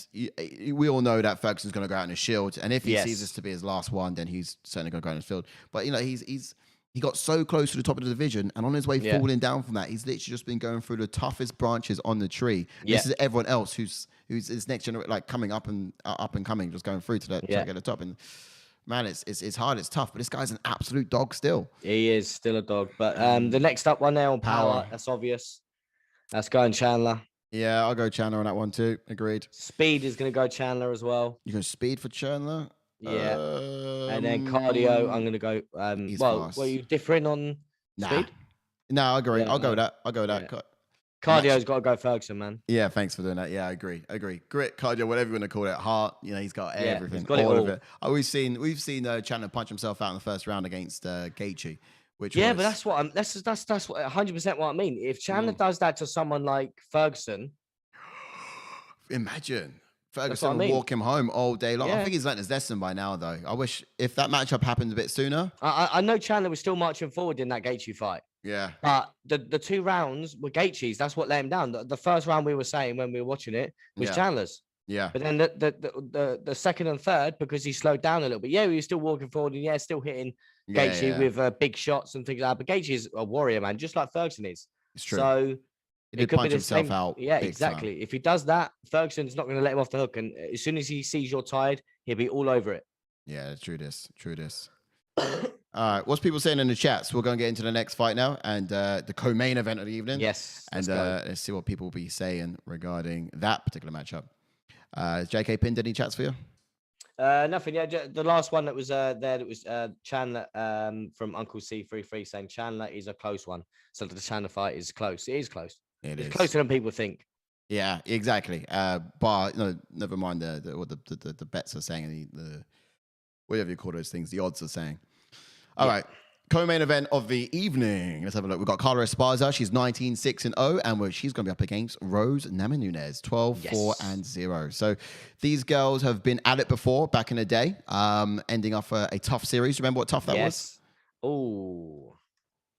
we all know that Ferguson's going to go out in a shield, and if he sees this to be his last one, then he's certainly going to go in his field. But you know, he got so close to the top of the division, and on his way falling down from that, he's literally just been going through the toughest branches on the tree. This is everyone else who's his next generation, like coming up and coming, just going through to get the top. And man, it's hard, it's tough, but this guy's an absolute dog still. He is still a dog. But the next up one there on power, that's obvious. That's going Chandler. Yeah, I'll go Chandler on that one too. Agreed. Speed is going to go Chandler as well. You go speed for Chandler? Yeah. And then cardio, I'm going to go. Were you differing on speed? No, I agree. Yeah, I'll go with that. Yeah. Cardio's got to go Ferguson, man. Yeah, thanks for doing that. Yeah, I agree. Grit, cardio, whatever you want to call it. Heart, you know, he's got everything. He's got all of it. We've seen Chandler punch himself out in the first round against Gaethje. But that's what 100% what I mean. If Chandler does that to someone like Ferguson, imagine Ferguson would walk him home all day long. I think he's learned his lesson by now, though. I wish if that matchup happened a bit sooner. I know Chandler was still marching forward in that Gaethje fight. Yeah, but the 2 rounds were Gaethje's. That's what let him down. The first round we were saying when we were watching it was Chandler's. Yeah, but then the second and third, because he slowed down a little bit. Yeah, he was still walking forward and still hitting Gaethje with big shots and things like that. But Gaethje is a warrior, man, just like Ferguson is. It's true. So it could be the same. Out yeah, exactly. Time. If he does that, Ferguson's not going to let him off the hook. And as soon as he sees you're tired, he'll be all over it. Yeah, true this. All right, what's people saying in the chats? We're going to get into the next fight now and the co-main event of the evening. Yes. And let's see what people will be saying regarding that particular matchup. JK pinned any chats for you? Nothing. Yeah, the last one that was that was Chandler from Uncle C33 saying Chandler is a close one. So the Chandler fight is close. It is close. It's closer than people think. Yeah, exactly. But no, never mind the bets are saying the whatever you call those things, the odds are saying. All right. Co-main event of the evening. Let's have a look. We've got CARLA Esparza. She's 19-6-0, and she's going to be up against Rose Namajunas, 12-4-0. So these girls have been at it before back in the day, ending off a tough series. Remember what tough that was? Oh,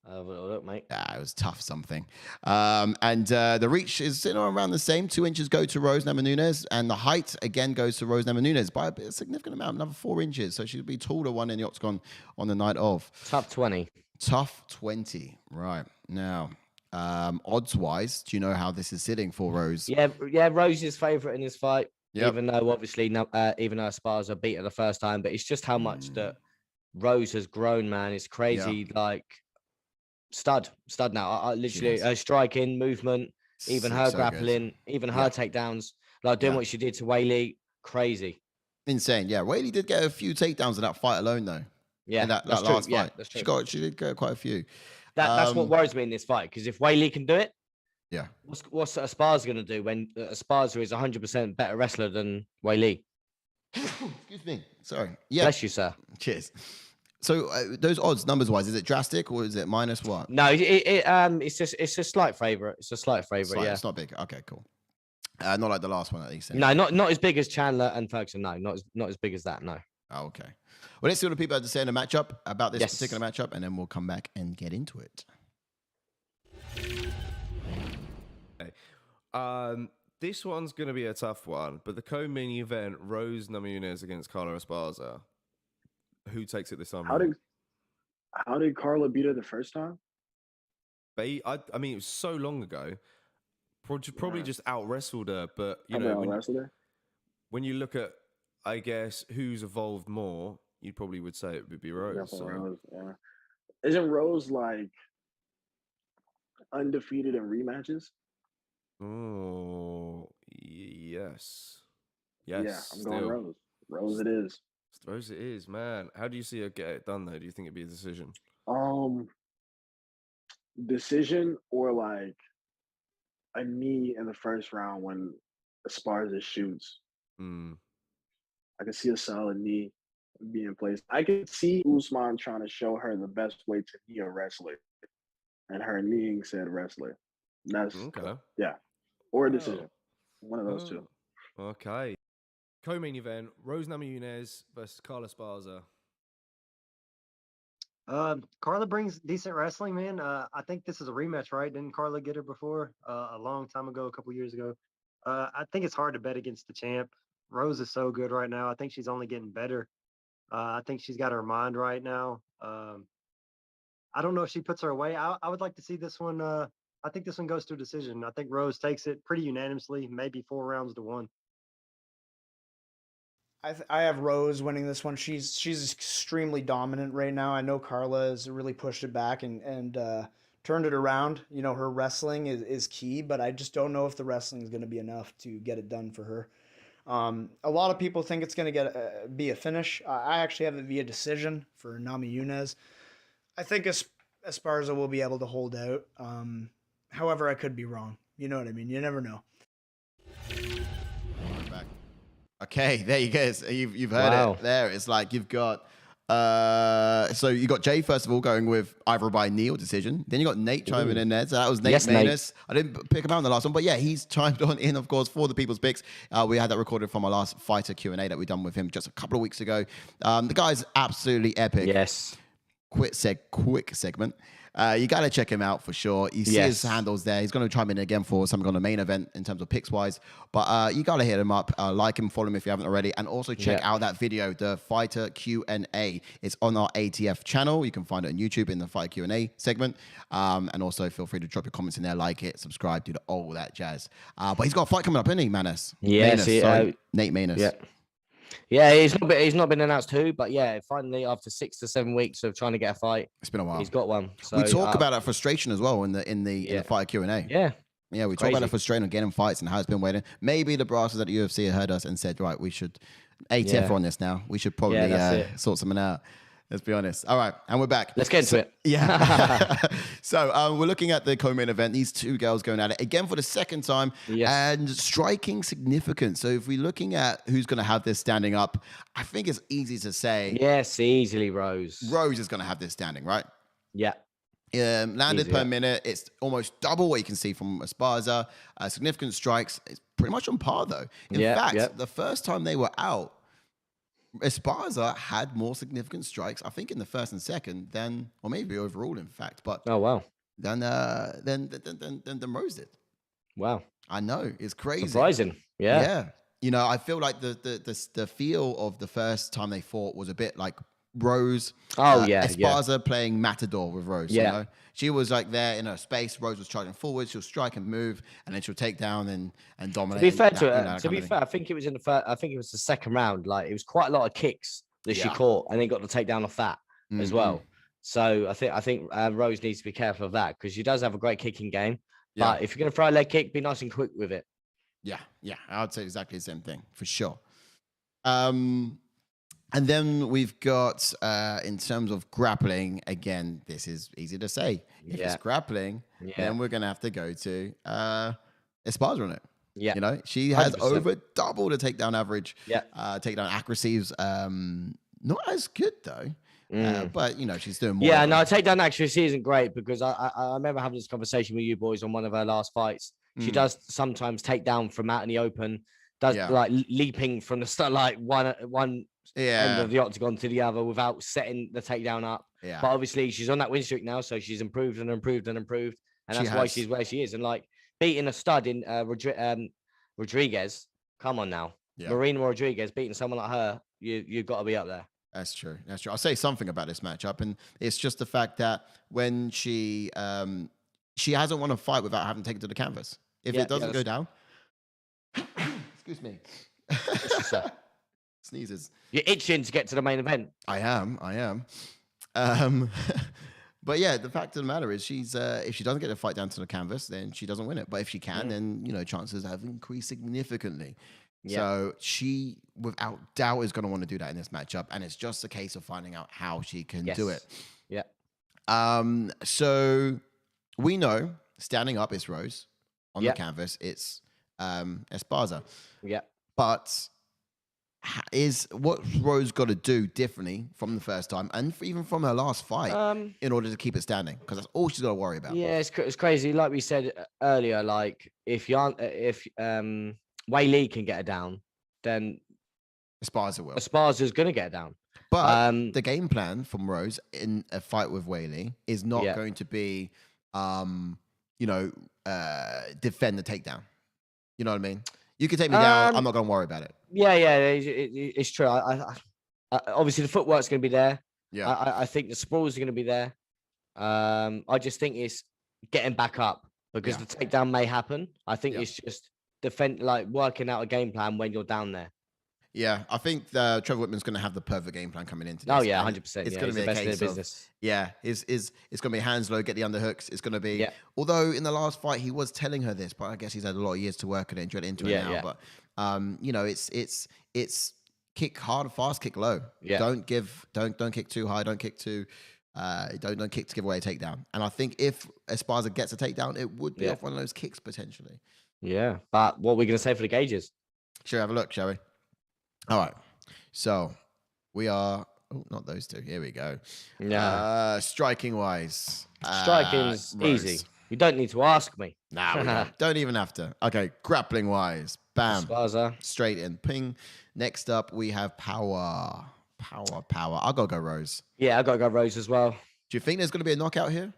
have a little look, mate. Yeah, it was tough something. And the reach is sitting around the same. 2 inches go to Rose Namajunas, and the height again goes to Rose Namajunas by a significant amount, another 4 inches. So she'll be taller one in the octagon on the night of. Tough 20. Tough 20. Right. Now, odds-wise, do you know how this is sitting for Rose? Yeah, Rose is favourite in this fight, even though obviously, even though Esparza beat her the first time, but it's just how much that Rose has grown, man. It's crazy, like... Stud now. I literally her striking, movement, even her grappling, even her takedowns, like doing what she did to Weili, crazy, insane. Yeah, Weili did get a few takedowns in that fight alone, though. Yeah, in that last fight, that's true. She did get quite a few. That's what worries me in this fight, because if Weili can do it, what's Esparza going to do when Esparza is 100% better wrestler than Weili? Excuse me. Sorry. Yeah. Bless you, sir. Cheers. So those odds, numbers-wise, is it drastic or is it minus what? No, it's a slight favorite. It's a slight favorite. Yeah, it's not big. Okay, cool. Not like the last one at least. No, not as big as Chandler and Ferguson. No, not as big as that. No. Oh, okay. Well, let's see what the people have to say in the matchup about this particular matchup, and then we'll come back and get into it. Okay. This one's going to be a tough one, but the co-main event, Rose Namajunas against CARLA Esparza. Who takes it this time? How did CARLA beat her the first time? I mean, it was so long ago. Probably just out-wrestled her, but, you know, when you look at, I guess, who's evolved more, you probably would say it would be Rose. Rose, yeah. Isn't Rose, like, undefeated in rematches? Oh, yes. Yeah, I'm going Rose. Rose it is. Rose it is, man. How do you see her get it done, though? Do you think it'd be a decision? Decision or, like, a knee in the first round when Esparza shoots. I can see a solid knee being placed. I can see Usman trying to show her the best way to knee a wrestler, and her kneeing said wrestler. That's okay. Yeah, or a decision. One of those two. Okay. Co-main event: Rose Namajunas versus CARLA Esparza. CARLA brings decent wrestling, man. I think this is a rematch, right? Didn't CARLA get her before a long time ago, a couple years ago? I think it's hard to bet against the champ. Rose is so good right now. I think she's only getting better. I think she's got her mind right now. I don't know if she puts her away. I would like to see this one. I think this one goes to a decision. I think Rose takes it pretty unanimously, maybe 4 rounds to 1. I have Rose winning this one. She's extremely dominant right now. I know CARLA has really pushed it back and turned it around. You know, her wrestling is key, but I just don't know if the wrestling is going to be enough to get it done for her. A lot of people think it's going to be a finish. I actually have it via decision for Namajunas. I think Esparza will be able to hold out. However, I could be wrong. You know what I mean? You never know. Okay, there you go. You've heard it there. It's like you've got so you got Jay first of all going with either by knee or decision. Then you got Nate chiming in there. So that was Nate Manus. I didn't pick him out in the last one, but yeah, he's chimed on in, of course, for the people's picks. We had that recorded from our last fighter Q&A that we done with him just a couple of weeks ago. The guy's absolutely epic. Yes. Quick segment. You got to check him out for sure. You see his handles there. He's going to chime in again for something on the main event in terms of picks wise. But you got to hit him up, like him, follow him if you haven't already, and also check out that video, the fighter Q&A. It's on our ATF channel. You can find it on YouTube in the fighter Q&A segment. And also feel free to drop your comments in there, like it, subscribe, do all that jazz. But he's got a fight coming up, isn't he, Manus? Yes, Nate Manus. Yeah. Yeah, he's not been announced who, but yeah, finally after 6 to 7 weeks of trying to get a fight, it's been a while. He's got one. So, we talk about that frustration as well in the fight Q&A. Yeah, we talk about the frustration of getting fights and how it's been waiting. Maybe the brasses at the UFC heard us and said, right, we should ATF on this now. We should probably sort something out. Let's be honest. All right, and we're back. Let's get into it. Yeah. So we're looking at the co-main event. These two girls going at it again for the second time and striking significance. So if we're looking at who's going to have this standing up, I think it's easy to say. Yes, easily Rose. Rose is going to have this standing, right? Yeah. Landed per minute. It's almost double what you can see from Esparza. Significant strikes. It's pretty much on par, though. In fact, the first time they were out, Esparza had more significant strikes, I think, in the first and second than, or maybe overall, in fact. But than Rose did. Wow, I know, it's crazy, surprising. Yeah. You know, I feel like the feel of the first time they fought was a bit like Rose. Esparza playing Matador with Rose. You know? She was like there in her space. Rose was charging forward. She'll strike and move, and then she'll take down and dominate. To be fair to her, I think it was in the first. I think it was the second round. Like it was quite a lot of kicks that she caught, and then got the takedown off that as well. So I think Rose needs to be careful of that because she does have a great kicking game. But if you're going to throw a leg kick, be nice and quick with it. Yeah, I would say exactly the same thing for sure. And then we've got, in terms of grappling, again, this is easy to say. If it's grappling, then we're going to have to go to Esparza on it. Yeah. You know, she has 100%. Over double the takedown average. Yeah. Takedown accuracies, not as good, though. But, you know, she's doing more. Yeah, no, takedown accuracy isn't great because I remember having this conversation with you boys on one of her last fights. She does sometimes take down from out in the open, like leaping from the start, like one end of the octagon to the other without setting the takedown up. Yeah. But obviously she's on that win streak now, so she's improved and improved and improved, and that's why she's where she is. And like beating a stud in Rodriguez, come on now. Yeah. Marina Rodriguez beating someone like her, you've got to be up there. That's true. That's true. I'll say something about this matchup, and it's just the fact that when she hasn't won a fight without having taken to the canvas. If it doesn't go down, excuse me, sneezes. You're itching to get to the main event. I am. But yeah, the fact of the matter is, she's if she doesn't get the fight down to the canvas, then she doesn't win it. But if she can, then chances have increased significantly. Yeah. So she, without doubt, is going to want to do that in this matchup, and it's just a case of finding out how she can do it. Yeah. So we know standing up is Rose. On the canvas, it's Esparza. Yeah. But is what Rose got to do differently from the first time, and even from her last fight, in order to keep it standing? Because that's all she's got to worry about. Yeah, it's crazy. Like we said earlier, like if Wei Lee can get her down, then Esparza will. Esparza's going to get her down. But the game plan from Rose in a fight with Wei Lee is not going to be, defend the takedown. You know what I mean? You can take me down. I'm not going to worry about it. Yeah, it's true. I obviously the footwork's going to be there. Yeah. I think the sprawls are going to be there. I just think it's getting back up because the takedown may happen. I think it's just working out a game plan when you're down there. Yeah, I think Trevor Whitman's going to have the perfect game plan coming into this. Oh yeah, 100%. It's going to be the a best case in the of business. It's going to be hands low, get the underhooks. It's going to be. Although in the last fight he was telling her this, but I guess he's had a lot of years to work on it and drill into it now. Yeah. But it's kick hard, fast, kick low. Yeah. Don't kick too high. Don't kick too. Don't kick to give away a takedown. And I think if Esparza gets a takedown, it would be off one of those kicks potentially. Yeah, but what are we going to say for the gauges? Sure, have a look, shall we? All right. So we are. Oh, not those two. Here we go. Yeah. Striking wise. Striking's easy. You don't need to ask me. Nah, don't even have to. Okay, grappling wise. Bam. Esparza. Straight in. Ping. Next up, we have power. Power. I'll go Rose. Yeah, I've got to go Rose as well. Do you think there's going to be a knockout here?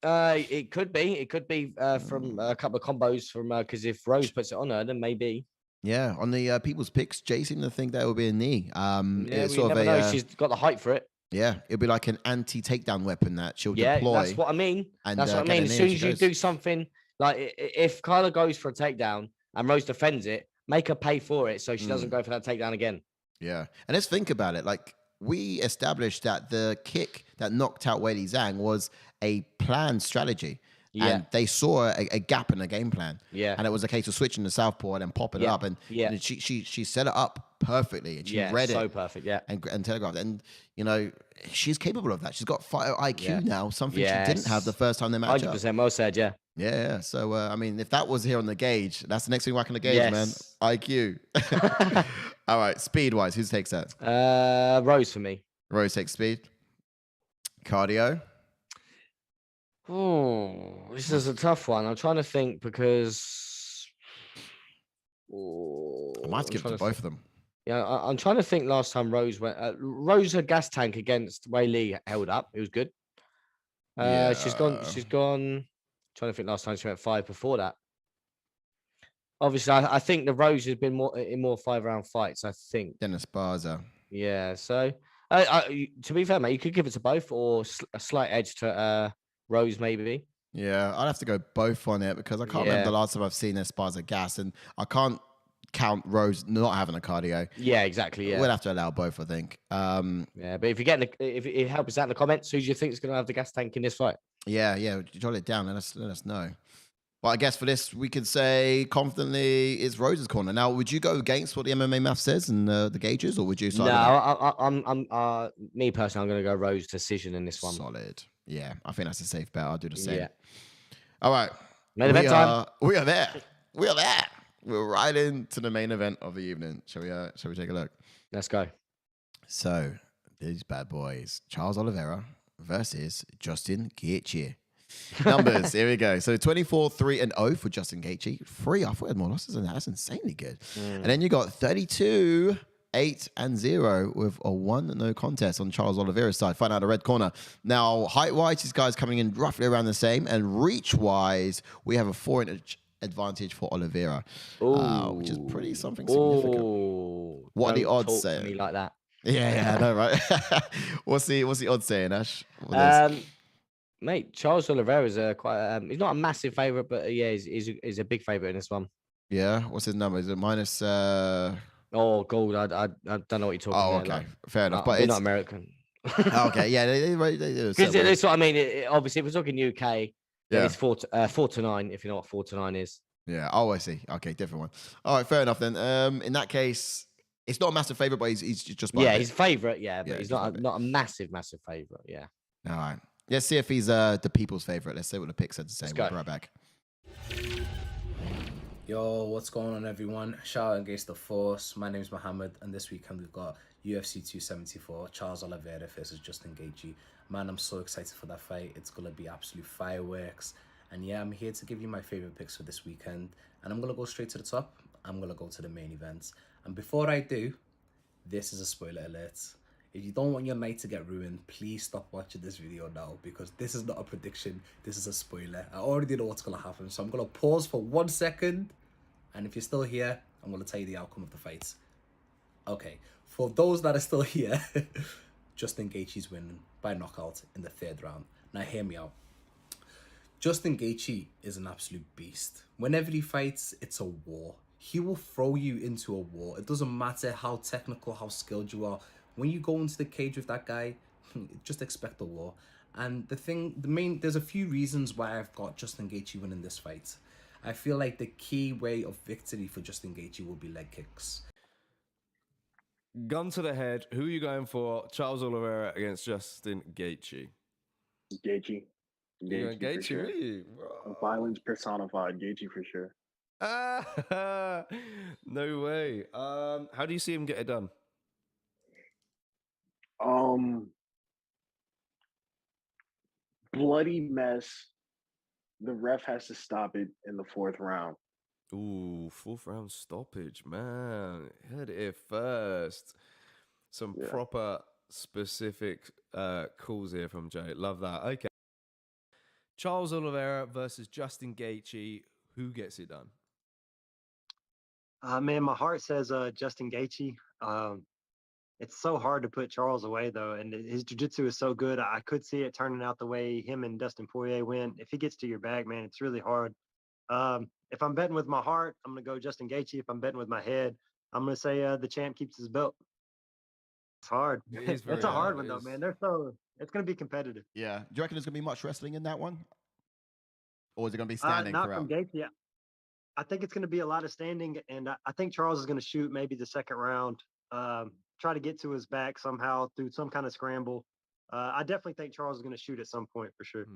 It could be. It could be from a couple of combos from because if Rose puts it on her, then maybe. Yeah, on the people's picks, Jay seemed to think that would be a knee. We never know. She's got the height for it. Yeah, it'll be like an anti-takedown weapon that she'll deploy. Yeah, that's what I mean. That's what I mean. As soon as you do something, like if Carla goes for a takedown and Rose defends it, make her pay for it so she doesn't go for that takedown again. Yeah, and let's think about it. Like, we established that the kick that knocked out Weili Zhang was a planned strategy. Yeah. And they saw a gap in the game plan. Yeah. And it was a case of switching to southpaw and then popping it up. And she set it up perfectly. And she read it. So perfect, And telegraphed. And, she's capable of that. She's got fighter IQ now, something she didn't have the first time they matched up. 100% well said, yeah. Yeah. So, if that was here on the gauge, that's the next thing whack on the gauge, man. IQ. All right. Speed-wise, who takes that? Rose for me. Rose takes speed. Cardio. Oh, this is a tough one. I'm trying to think because I might give it to both of them. Yeah, I'm trying to think. Last time Rose went, Rose her gas tank against Wei Lee held up. It was good. She's gone. Trying to think. Last time she went 5 before that. Obviously, I think the Rose has been in more 5-round fights. I think than Esparza. Yeah. So, to be fair, mate, you could give it to both or a slight edge to Rose, maybe. Yeah, I'd have to go both on it because I can't remember the last time I've seen Esparza gas, and I can't count Rose not having a cardio. Yeah, exactly. Yeah, we'd have to allow both, I think. Yeah, but if you if it helps out in the comments, who do you think is going to have the gas tank in this fight? Yeah, jot it down. Let us know. But I guess for this, we could say confidently it's Rose's corner. Now, would you go against what the MMA math says and the gauges, or would you? I'm me personally, I'm going to go Rose decision in this one. Solid. Yeah, I think that's a safe bet. I'll do the same. Yeah. All right. Main event time. We are there. We're right into the main event of the evening. Shall we take a look? Let's go. So, these bad boys, Charles Oliveira versus Justin Gaethje. Numbers, here we go. So 24-3-0 for Justin Gaethje. 3, I thought he had more losses than that. That's insanely good. And then you got 32-8-0 with a 1-0 contest on Charles Oliveira's side. Find out the red corner. Now, height-wise, this guy's coming in roughly around the same. And reach-wise, we have a 4-inch advantage for Oliveira, which is pretty something significant. What are the Don't odds talk to saying? me like that. Yeah, I know, right? What's the odds saying, Ash? Mate, Charles Oliveira is quite. He's not a massive favorite, but yeah, he's a big favorite in this one. Yeah, what's his number? Is it minus? Oh, gold. I don't know what you're talking about. Oh, okay, like, fair enough. But it's it's not American. Okay, yeah, they do. Because that's what I mean. Obviously, if we're talking UK, yeah, it's 4-9. If you know what 4-9 is. Yeah. Oh, I see. Okay, different one. All right, fair enough then. In that case, it's not a massive favorite, but he's just he's favorite. Yeah, but he's not a massive favorite. Yeah. All right. Let's see if he's the people's favorite. Let's see what the picks had to say. We'll be right back. Yo, what's going on, everyone? Shout out against the Force. My name is Mohammed, and this weekend we've got UFC 274, Charles Oliveira versus Justin Gaethje. Man, I'm so excited for that fight. It's gonna be absolute fireworks. And yeah, I'm here to give you my favorite picks for this weekend. And I'm gonna go straight to the top. I'm gonna go to the main events. And before I do, this is a spoiler alert. If you don't want your night to get ruined, please stop watching this video now, because this is not a prediction. This is a spoiler. I already know what's going to happen. So I'm going to pause for 1 second. And if you're still here, I'm going to tell you the outcome of the fight. Okay. For those that are still here, Justin Gaethje's winning by knockout in the 3rd round. Now hear me out. Justin Gaethje is an absolute beast. Whenever he fights, it's a war. He will throw you into a war. It doesn't matter how technical, how skilled you are. When you go into the cage with that guy, just expect a war. And there's a few reasons why I've got Justin Gaethje winning this fight. I feel like the key way of victory for Justin Gaethje will be leg kicks. Gun to the head, who are you going for? Charles Oliveira against Justin Gaethje? Gaethje. Gaethje, sure. Really? Violence personified, Gaethje for sure. No way. How do you see him get it done? Bloody mess. The ref has to stop it in the 4th round. Ooh, 4th round stoppage, man. Heard it here first. Some proper specific calls here from Jay. Love that. Okay. Charles Oliveira versus Justin Gaethje. Who gets it done? Man, my heart says Justin Gaethje. It's so hard to put Charles away, though, and his jiu-jitsu is so good. I could see it turning out the way him and Dustin Poirier win. If he gets to your bag, man, it's really hard. If I'm betting with my heart, I'm going to go Justin Gaethje. If I'm betting with my head, I'm going to say the champ keeps his belt. It's hard. It's a hard one, though, man. It's going to be competitive. Yeah. Do you reckon there's going to be much wrestling in that one? Or is it going to be standing not throughout? From Gaethje. I think it's going to be a lot of standing, and I think Charles is going to shoot maybe the 2nd round. Try to get to his back somehow through some kind of scramble. I definitely think Charles is going to shoot at some point for sure.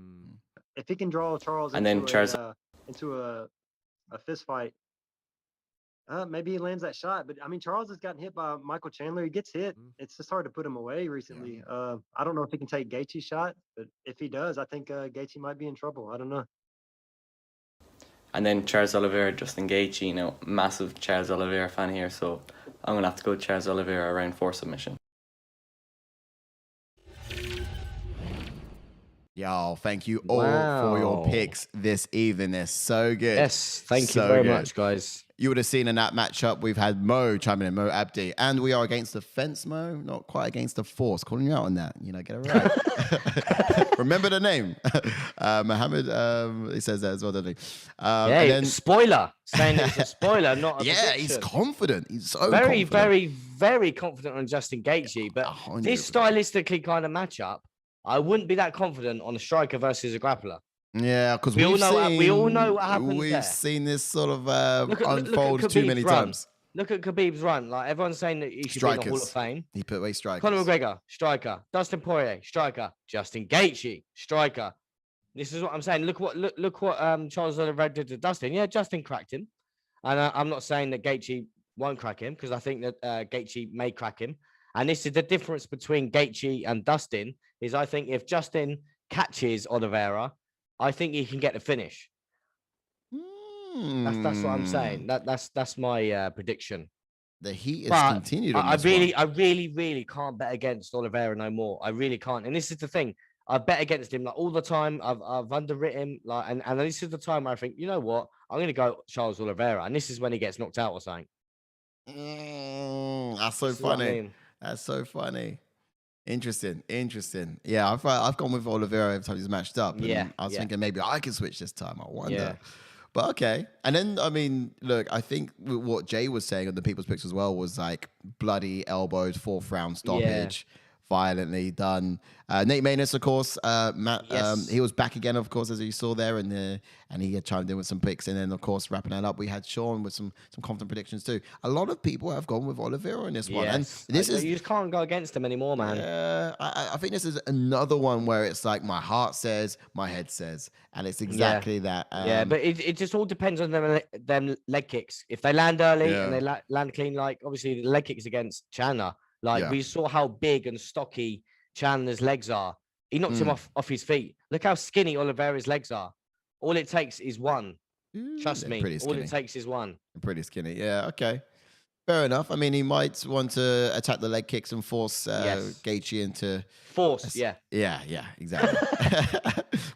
If he can draw Charles into a fist fight, maybe he lands that shot. But I mean, Charles has gotten hit by Michael Chandler. He gets hit. It's just hard to put him away recently. Yeah. I don't know if he can take Gaethje's shot, but if he does, I think Gaethje might be in trouble. I don't know. And then Charles Oliveira, Justin Gaethje, you know, massive Charles Oliveira fan here, so I'm going to have to go Charles Oliveira round 4 submission. Yo, thank you all for your picks this evening. They're so good. Yes, thank you very much, guys. You would have seen in that matchup, we've had Mo chiming in, Mo Abdi, and we are against the fence, Mo, not quite against the force. Calling you out on that, you know, get it right. Remember the name. Mohammed, he says that as well, doesn't he? Spoiler, saying it's a spoiler, not a prediction. He's confident. He's so very, confident. very, very confident on Justin Gaethje, but 100%. This stylistically kind of matchup, I wouldn't be that confident on a striker versus a grappler. Yeah, because we all know what happens. We've seen this sort of unfold too many times. Look at Khabib's run. Like everyone's saying that he should be in the Hall of Fame. He put away strikers. Conor McGregor, striker. Dustin Poirier, striker. Justin Gaethje, striker. This is what I'm saying. Look what Charles Oliveira did to Dustin. Yeah, Justin cracked him, and I'm not saying that Gaethje won't crack him, because I think that Gaethje may crack him. And this is the difference between Gaethje and Dustin. Is I think if Justin catches Oliveira, I think he can get the finish. That's what I'm saying. That's my prediction. The heat is continued. I really can't bet against Oliveira no more. I really can't. And this is the thing. I bet against him like all the time. I've underwritten him like, and this is the time where I think, you know what, I'm gonna go Charles Oliveira, and this is when he gets knocked out or something. That's so funny. I mean. That's so funny. Interesting. Yeah, I've gone with Oliveira every time he's matched up. And I was thinking maybe I can switch this time. I wonder. Yeah. But okay. And then, I mean, look, I think what Jay was saying on the People's Picks as well was like bloody elbows, 4th round stoppage. Violently done. Nate Maness, of course, Matt. He was back again, of course, as you saw there, and he had chimed in with some picks. And then, of course, wrapping that up, we had Sean with some confident predictions too. A lot of people have gone with Oliveira in this one, and this is you just can't go against him anymore, man. Yeah, I think this is another one where it's like my heart says, my head says, and it's exactly that. But it just all depends on them leg kicks. If they land early and they land clean, like obviously the leg kicks against Chandler. Like we saw how big and stocky Chandler's legs are. He knocked him off his feet. Look how skinny Oliveira's legs are. All it takes is one. Trust me. All it takes is one. Pretty skinny. Yeah. Okay. Fair enough. I mean, he might want to attack the leg kicks and force Gaethje into Yeah, exactly.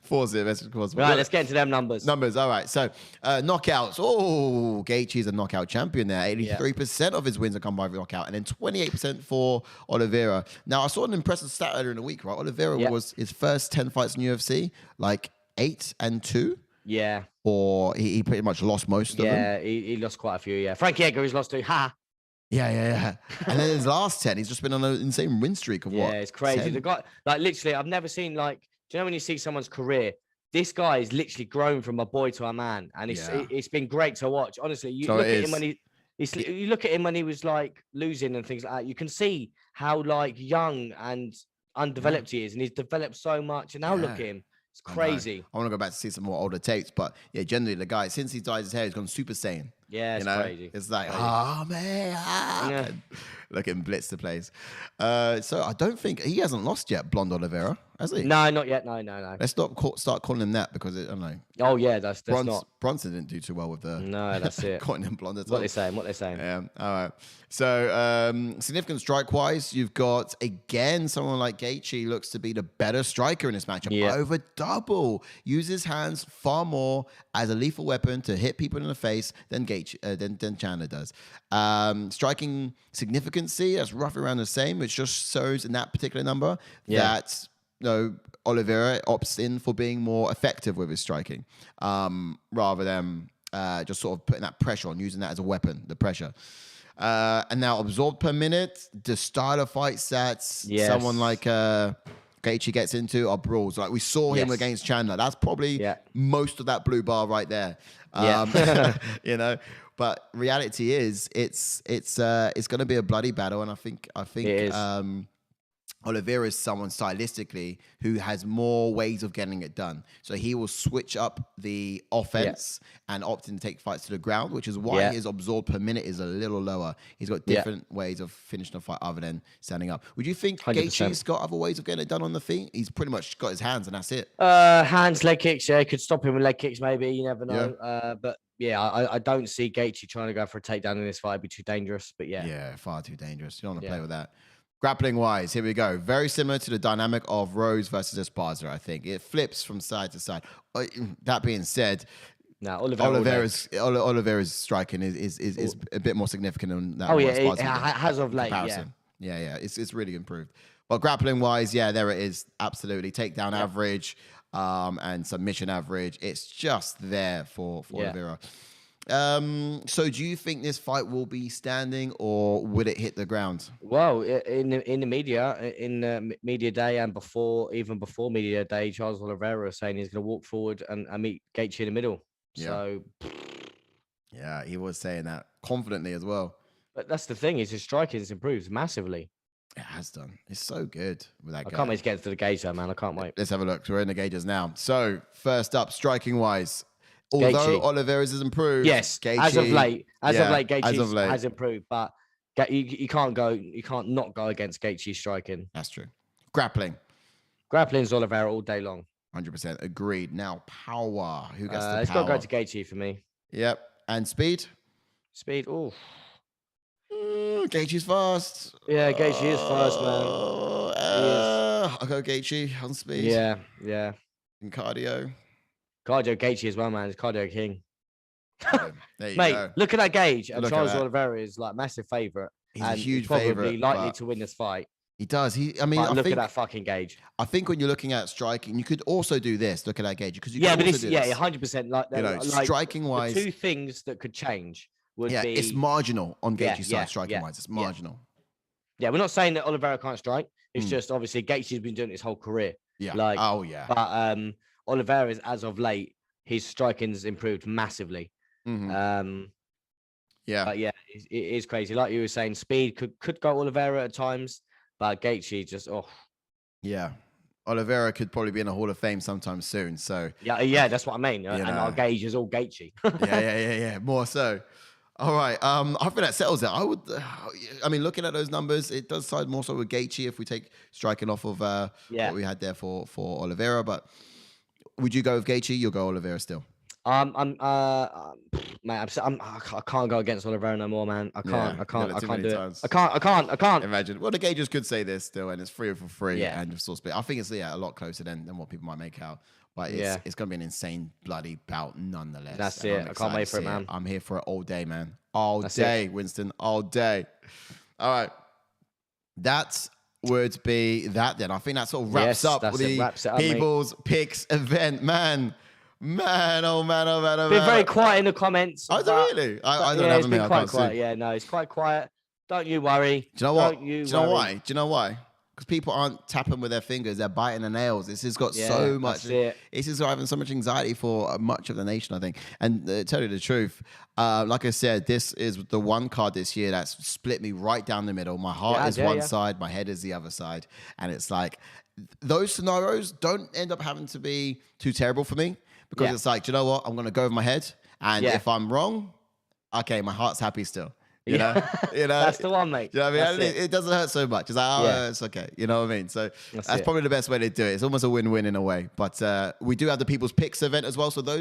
Force it. Right, let's get into them numbers. All right. So, knockouts. Oh, Gaethje's a knockout champion there. 83% of his wins have come by knockout, and then 28% for Oliveira. Now, I saw an impressive stat earlier in the week, right? Oliveira was his first 10 fights in UFC, like 8-2. Yeah. Or he pretty much lost most of them. Yeah, he lost quite a few, yeah. Frankie Edgar, he's lost to. Ha! Yeah. And then his last 10, he's just been on an insane win streak of what? Yeah, it's crazy. 10? The guy, like, literally, I've never seen, like, do you know when you see someone's career? This guy is literally grown from a boy to a man, and it's been great to watch. Honestly, you look at him when you look at him when he was like losing and things like that. You can see how like young and undeveloped he is, and he's developed so much. And now look at him. It's crazy. I want to go back to see some more older tapes, but yeah, generally the guy, since he dyed his hair, he's gone Super Saiyan. Yeah, it's crazy. It's like, man, look at him blitz the place. So I don't think he hasn't lost yet, Blonde Oliveira, has he? No, not yet. No. Let's not start calling him that because I don't know. Oh yeah, that's not. Bronson didn't do too well with the. No, that's it. Calling him blonde. What they're saying. Yeah. All right. So significant strike wise, you've got again someone like Gaethje looks to be the better striker in this matchup. Over double, uses hands far more as a lethal weapon to hit people in the face than than Chandler does. Striking significancy, that's roughly around the same, which just shows in that particular number that Oliveira opts in for being more effective with his striking, rather than just sort of putting that pressure on, using that as a weapon, the pressure. And now absorbed per minute, the style of fights that someone like Gaethje gets into are brawls. Like we saw him against Chandler. That's probably most of that blue bar right there. But reality is it's going to be a bloody battle, and I think Oliveira is someone stylistically who has more ways of getting it done. So he will switch up the offense and opt in to take fights to the ground, which is why his absorbed per minute is a little lower. He's got different ways of finishing a fight other than standing up. Would you think Gaethje's got other ways of getting it done on the feet? He's pretty much got his hands and that's it. Hands, leg kicks, he could stop him with leg kicks maybe, you never know. But I don't see Gaethje trying to go for a takedown in this fight. It'd be too dangerous, but yeah, far too dangerous. You don't want to play with that. Grappling wise, here we go. Very similar to the dynamic of Rose versus Esparza, I think. It flips from side to side. That being said, Oliveira's striking is a bit more significant than that. It has of late. Comparison. Yeah. It's really improved. But grappling wise, there it is. Absolutely. Takedown average and submission average. It's just there for Oliveira. So do you think this fight will be standing or would it hit the ground? Well, in the media day and even before media day, Charles Oliveira is saying he's going to walk forward and meet Gaethje in the middle. So yeah, he was saying that confidently as well. But that's the thing, is his striking has improved massively. It has done. It's so good with that guy. I can't wait to get to the gauge, man. I can't wait. Let's have a look. We're in the gauges now. So first up, striking wise. Although Oliveira's has improved, Gaethje, as of late, Gaethje has improved, but you can't not go against Gaethje striking. That's true. Grappling's Oliveira all day long. 100% agreed. Now power. Who gets the power? It's got to go to Gaethje for me. Yep. And speed. Oh. Gaethje's fast. Yeah, Gaethje is fast, man. I'll go Gaethje on speed. Yeah, yeah. And cardio. Cardio Gaethje as well, man. He's cardio king. There you Mate, go. look at that gauge. And Look at Charles that. Oliveira is like massive favorite. He's and a huge he's probably favorite, likely but to win this fight. he does. I mean, But I look think at that fucking gauge. I think when you're looking at striking, you could also do this. Look at that gauge because you Yeah, could but also it's do this. 100%. Like, You know, like striking the wise, two things that could change would be. it's marginal on Yeah, Gaethje's yeah, side. Striking yeah, wise, it's marginal. Yeah, we're not saying that Oliveira can't strike. It's just obviously Gaethje's been doing it his whole career. Yeah. Like, oh yeah. But Oliveira's as of late, his striking's improved massively. Yeah. But yeah, it is crazy. Like you were saying, speed could go Oliveira at times, but Gaethje just Yeah. Oliveira could probably be in the Hall of Fame sometime soon. So yeah, that's what I mean. And our gauge is all Gaethje. yeah. More so. All right. I think that settles it. I mean, looking at those numbers, it does side more so with Gaethje if we take striking off of what we had there for Oliveira. But would you go with Gaethje? You'll go Oliveira still. Man, I can't go against Oliveira no more, man. I can't do it. I can't. Imagine. Well, the gauges could say this still, and it's 3 for 3, and it's split. I think it's a lot closer than what people might make out. But it's gonna be an insane bloody bout nonetheless. That's it. I can't wait for it, man. I'm here for it all day, man. All day, Winston. All day. All right. That would be that then. I think that sort of wraps up the people's picks event, man. Man, oh man. Been very quiet in the comments. Oh, really? I don't have them here. Quite quiet. Yeah, no, it's quite quiet. Don't you worry. Do you know what? Do you know why? Do you know why? Because people aren't tapping with their fingers; they're biting their nails. This has got so much. This is having so much anxiety for much of the nation, I think. And to tell you the truth, like I said, this is the one card this year that's split me right down the middle. My heart is one side, my head is the other side, and it's like those scenarios don't end up having to be too terrible for me. Because it's like, do you know what? I'm going to go with my head. And if I'm wrong, okay, my heart's happy still. You know? That's the one, mate. You know what I mean? It doesn't hurt so much. It's like, it's okay. You know what I mean? So that's probably the best way to do it. It's almost a win-win in a way. But we do have the People's Picks event as well. So not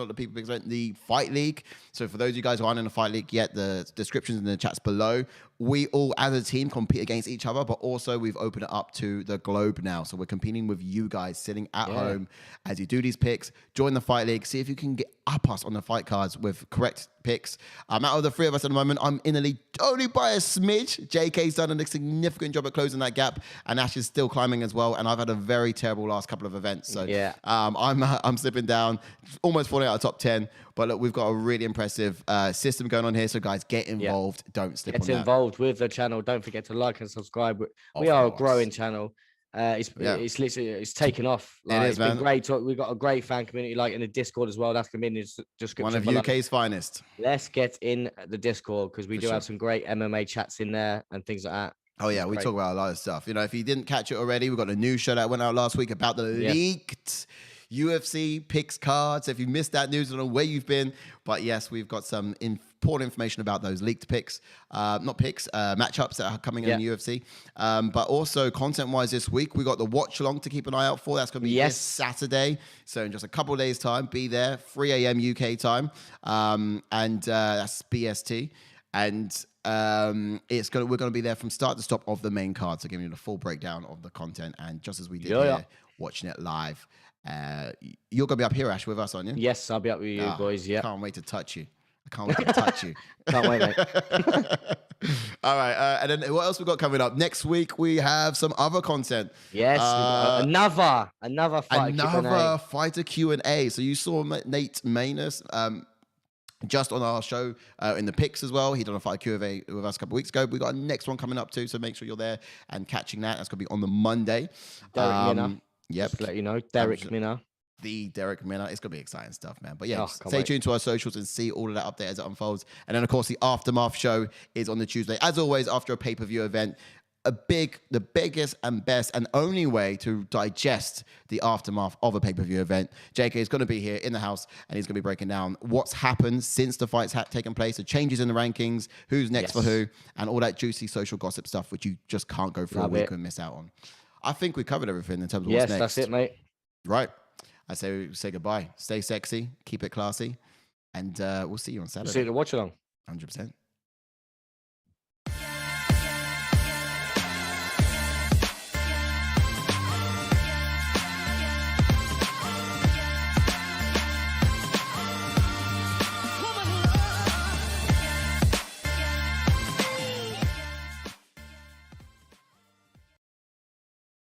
the People's Picks event, the Fight League. So for those of you guys who aren't in the Fight League yet, the description's in the chats below. We all, as a team, compete against each other, but also we've opened it up to the globe now. So we're competing with you guys sitting at home as you do these picks. Join the Fight League. See if you can get up us on the fight cards with correct picks. Out of the 3 of us at the moment, I'm in the lead only by a smidge. JK's done a significant job at closing that gap, and Ash is still climbing as well. And I've had a very terrible last couple of events. So I'm slipping down, almost falling out of top 10. But look, we've got a really impressive system going on here. So guys, get involved. Don't slip on that. Get involved with the channel. Don't forget to like and subscribe. We are a growing channel. It's literally taken off. Like, it's been great. We've got a great fan community, like in the Discord as well. That's gonna be in the description. One of UK's finest. Let's get in the Discord because we do have some great MMA chats in there and things like that. Oh yeah, we talk about a lot of stuff. You know, if you didn't catch it already, we've got a news show that went out last week about the leaked UFC picks cards. If you missed that news, I don't know where you've been, but yes, we've got some important information about those leaked picks, matchups that are coming in the UFC. But also content-wise this week, we got the watch along to keep an eye out for. That's going to be this Saturday. So in just a couple of days' time, be there, 3 a.m. UK time, and that's BST. And we're going to be there from start to stop of the main card, so giving you the full breakdown of the content. And just as we did here, watching it live. You're going to be up here, Ash, with us, aren't you? Yes, I'll be up with you boys. Yeah. Can't wait to touch you. I can't wait to touch you. Can't wait, mate. All right. And then what else we got coming up? Next week, we have some other content. Yes. Another fighter Q&A. Another fighter Q&A. So you saw Nate Manus just on our show in the picks as well. He done a fighter Q&A with us a couple of weeks ago. We got a next one coming up too. So make sure you're there and catching that. That's going to be on the Monday. Derek Minner. Yep. Just to let you know, Derek Minner. The Derek Minner. It's going to be exciting stuff, man. But yeah, stay tuned to our socials and see all of that update as it unfolds. And then, of course, the Aftermath show is on the Tuesday. As always, after a pay-per-view event, the biggest and best and only way to digest the aftermath of a pay-per-view event. JK is going to be here in the house, and he's going to be breaking down what's happened since the fights have taken place, the changes in the rankings, who's next for who, and all that juicy social gossip stuff, which you just can't go through a week and miss out on. I think we covered everything in terms of what's next. Yes, that's it, mate. Right. I say goodbye. Stay sexy. Keep it classy. And we'll see you on Saturday. See you to watch along. 100%.